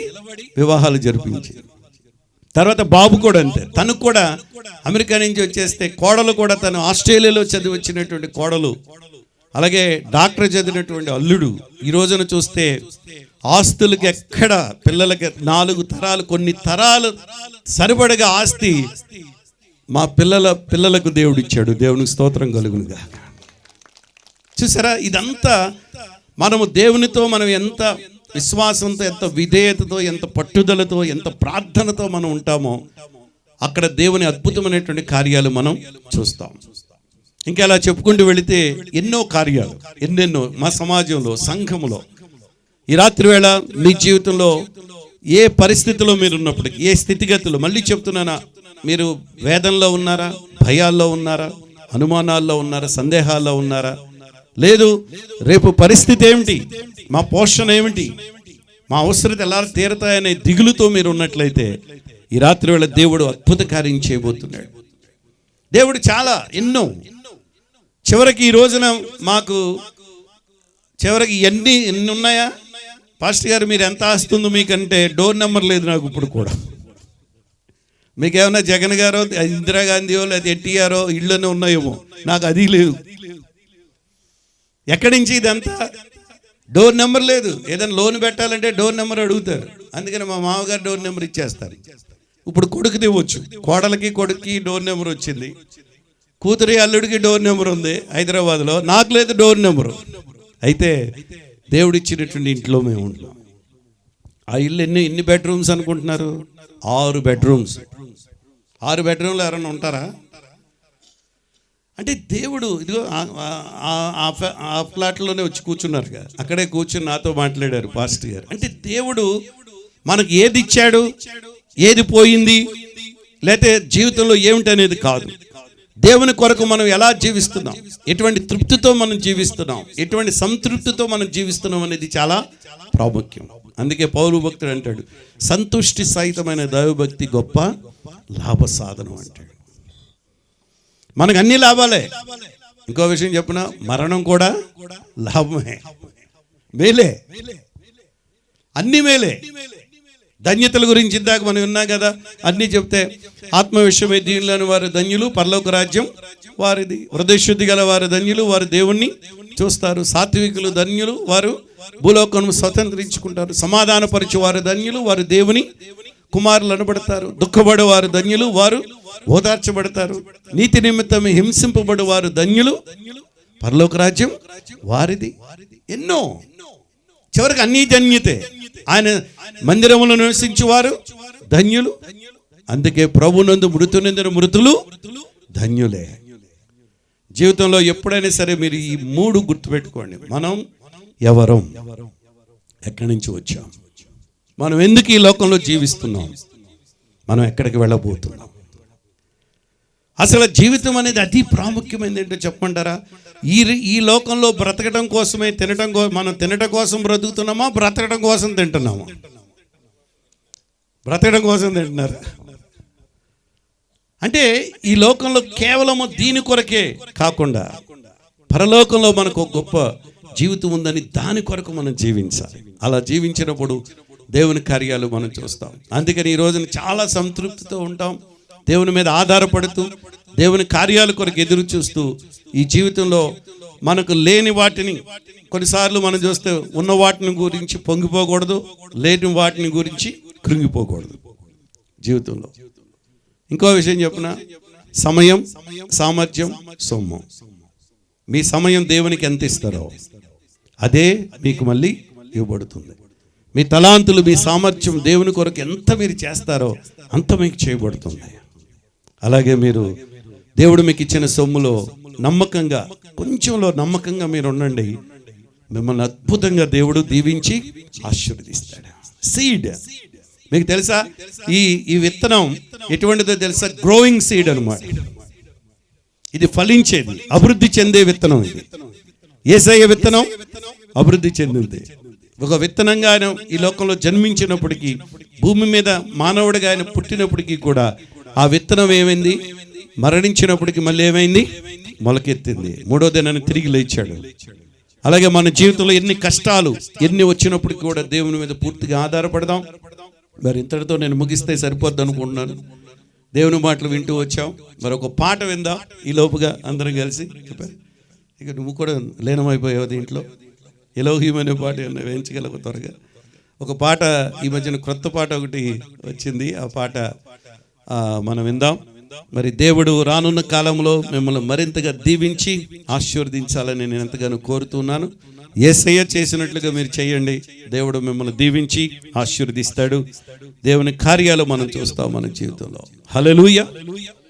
A: వివాహాలు జరిపించి, తర్వాత బాబు కూడా అంతే. తనకు కూడా అమెరికా నుంచి వచ్చేస్తే కోడలు కూడా తను ఆస్ట్రేలియాలో చదివి వచ్చినటువంటి కోడలు, అలాగే డాక్టర్ చదివినటువంటి అల్లుడు. ఈ రోజున చూస్తే ఆస్తులకి ఎక్కడ పిల్లలకి 4 తరాలు, కొన్ని తరాలు సరిపడగా ఆస్తి మా పిల్లలకు దేవుడు ఇచ్చాడు. దేవునికి స్తోత్రం కలుగునుగా. చూసారా, ఇదంతా మనము దేవునితో మనం ఎంత విశ్వాసంతో, ఎంత విధేయతతో, ఎంత పట్టుదలతో, ఎంత ప్రార్థనతో మనం ఉంటామో అక్కడ దేవుని అద్భుతమైనటువంటి కార్యాలు మనం చూస్తాం. ఇంకా అలా చెప్పుకుంటూ వెళితే ఎన్నో కార్యాలు, ఎన్నెన్నో మా సమాజంలో, సంఘములో. ఈ రాత్రి వేళ మీ జీవితంలో ఏ పరిస్థితిలో మీరు ఉన్నప్పటికీ, ఏ స్థితిగతులు, మళ్ళీ చెప్తున్నానా, మీరు వేదనలో ఉన్నారా, భయాల్లో ఉన్నారా, అనుమానాల్లో ఉన్నారా, సందేహాల్లో ఉన్నారా, లేదు రేపు పరిస్థితి ఏమిటి, మా పోషణ ఏమిటి, మా అవసరత ఎలా తీరతాయనే దిగులుతో మీరు ఉన్నట్లయితే ఈ రాత్రి వేళ దేవుడు అద్భుత కార్యం చేయబోతున్నాడు. దేవుడు చాలా ఎన్నో, చివరికి ఈ రోజున మాకు చివరికి ఎన్ని ఉన్నాయా పాస్టర్ గారు, మీరు ఎంత ఆస్తుందో మీకంటే డోర్ నెంబర్ లేదు నాకు ఇప్పుడు కూడా. మీకేమన్నా జగన్ గారో, ఇందిరాగాంధీయో, లేదా ఎన్టీఆరో ఇళ్ళనే ఉన్నాయేమో, నాకు అది లేదు. ఎక్కడి నుంచి ఇదంతా? డోర్ నెంబర్ లేదు. ఏదైనా లోన్ పెట్టాలంటే డోర్ నెంబర్ అడుగుతారు. అందుకని మా మామగారు డోర్ నెంబర్ ఇచ్చేస్తారు. ఇప్పుడు కొడుకుది ఇవ్వచ్చు, కోడలకి కొడుకుకి డోర్ నెంబర్ వచ్చింది, కూతురి అల్లుడికి డోర్ నెంబర్ ఉంది హైదరాబాద్లో, నాకు లేదు డోర్ నెంబరు. అయితే దేవుడు ఇచ్చినటువంటి ఇంట్లో మేము ఉంటున్నాం. ఆ ఇల్లు ఎన్ని బెడ్రూమ్స్ అనుకుంటున్నారు? 6 బెడ్రూమ్స్. 6 బెడ్రూమ్లు ఎవరైనా ఉంటారా? అంటే దేవుడు ఇదిగో ఆ ఫ్లాట్లోనే వచ్చి కూర్చున్నారు కదా, అక్కడే కూర్చుని నాతో మాట్లాడారు పాస్టర్ గారు. అంటే దేవుడు మనకు ఏది ఇచ్చాడు, ఏది పోయింది, లేకపోతే జీవితంలో ఏమిటి అనేది కాదు. దేవుని కొరకు మనం ఎలా జీవిస్తున్నాం, ఎటువంటి తృప్తితో మనం జీవిస్తున్నాం, ఎటువంటి సంతృప్తితో మనం జీవిస్తున్నాం అనేది చాలా ప్రాముఖ్యం. అందుకే పౌలు భక్తుడు అంటాడు, సంతుష్టి సహితమైన దైవభక్తి గొప్ప లాభ సాధనం అంటాడు. మనకు అన్ని లాభాలే. ఇంకో విషయం చెప్పిన, మరణం కూడా లాభమే, మేలే, అన్ని మేలే. ధన్యతల గురించి ఇందాక మనం విన్నాం కదా, అన్నీ చెప్తే ఆత్మ విషయమై దీనిలోని వారు ధన్యులు, పరలోక రాజ్యం వారిది. హృదయశుద్ధి గల వారు ధన్యులు, వారు దేవుణ్ణి చూస్తారు. సాత్వికులు ధన్యులు, వారు భూలోకం స్వతంత్రించుకుంటారు. సమాధానపరచు వారు ధన్యులు, వారు దేవుని కుమారులు అనబడతారు. దుఃఖపడు వారు ధన్యులు, వారు ఓదార్చబడతారు. నీతి నిమిత్తం హింసింపబడు వారు ధన్యులు, పరలోక రాజ్యం వారిది. ఎన్నో, చివరికి అన్నీ ధన్యతే. ఆయన మందిరములో నివసించువారు ధన్యులు. అందుకే ప్రభునందు మృతునందున మృతులు ధన్యులే. జీవితంలో ఎప్పుడైనా సరే మీరు ఈ 3 గుర్తుపెట్టుకోండి. మనం ఎవరం, ఎక్కడి నుంచి వచ్చాం, మనం ఎందుకు ఈ లోకంలో జీవిస్తున్నాం, మనం ఎక్కడికి వెళ్ళబోతున్నాం. అసలు జీవితం అనేది అతి ప్రాముఖ్యమైనది ఏంటో చెప్పమంటారా? ఈ లోకంలో బ్రతకడం కోసమే మనం తినటం కోసం బ్రతుకుతున్నామా, బ్రతకడం కోసం తింటున్నామా? బ్రతకడం కోసం తింటున్నారు. అంటే ఈ లోకంలో కేవలము దీని కొరకే కాకుండా పరలోకంలో మనకు ఒక గొప్ప జీవితం ఉందని దాని కొరకు మనం జీవించాలి. అలా జీవించినప్పుడు దేవుని కార్యాలు మనం చూస్తాం. అందుకని ఈ రోజున చాలా సంతృప్తితో ఉంటాం, దేవుని మీద ఆధారపడుతూ దేవుని కార్యాల కొరకు ఎదురు చూస్తూ ఈ జీవితంలో మనకు లేని వాటిని కొన్నిసార్లు మనం చూస్తే ఉన్న వాటిని గురించి పొంగిపోకూడదు, లేని వాటిని గురించి కృంగిపోకూడదు జీవితంలో. ఇంకో విషయం చెప్పిన, సమయం, సామర్థ్యం, సొమ్ము. మీ సమయం దేవునికి ఎంత ఇస్తారో అదే మీకు మళ్ళీ ఇవ్వబడుతుంది. మీ తలాంతులు, మీ సామర్థ్యం దేవుని కొరకు ఎంత మీరు చేస్తారో అంత మీకు చేయబడుతుంది. అలాగే మీరు దేవుడు మీకు ఇచ్చిన సొమ్ములో నమ్మకంగా, కొంచెంలో నమ్మకంగా మీరు ఉండండి. మిమ్మల్ని అద్భుతంగా దేవుడు దీవించి ఆశీర్వదిస్తాడు. సీడ్ మీకు తెలుసా, ఈ విత్తనం ఎటువంటిదో తెలుసా? గ్రోయింగ్ సీడ్ అన్నమాట. ఇది ఫలించేది, అభివృద్ధి చెందే విత్తనం. ఇది యేసయ్య విత్తనం అభివృద్ధి చెందింది. ఒక విత్తనంగా ఆయన ఈ లోకంలో జన్మించినప్పటికీ, భూమి మీద మానవుడిగా ఆయన పుట్టినప్పటికీ కూడా ఆ విత్తనం ఏమైంది? మరణించినప్పటికీ మళ్ళీ ఏమైంది? మొలకెత్తింది. మూడో దినాన్ని తిరిగి లేచాడు. అలాగే మన జీవితంలో ఎన్ని కష్టాలు ఎన్ని వచ్చినప్పటికీ కూడా దేవుని మీద పూర్తిగా ఆధారపడదాం. మరి ఇంతటితో నేను ముగిస్తే సరిపోద్ది అనుకుంటున్నాను. దేవుని మాటలు వింటూ వచ్చాం. మరి ఒక పాట విందాం ఈ లోపుగా అందరం కలిసి. చెప్పారు ఇక నువ్వు కూడా లీనమైపోయావు దీంట్లో. ఎలోహీం అనే పాట వేయించగలవు త్వరగా. ఒక పాట ఈ మధ్యన క్రొత్త పాట ఒకటి వచ్చింది, ఆ పాట మనం విందాం. మరి దేవుడు రానున్న కాలంలో మిమ్మల్ని మరింతగా దీవించి ఆశీర్వదించాలని నేను ఎంతగానో కోరుతున్నాను. యేసయ్య చేసినట్లుగా మీరు చేయండి, దేవుడు మిమ్మల్ని దీవించి ఆశీర్వదిస్తాడు. దేవుని కార్యాలు మనం చూస్తాం మన జీవితంలో. హల్లెలూయా.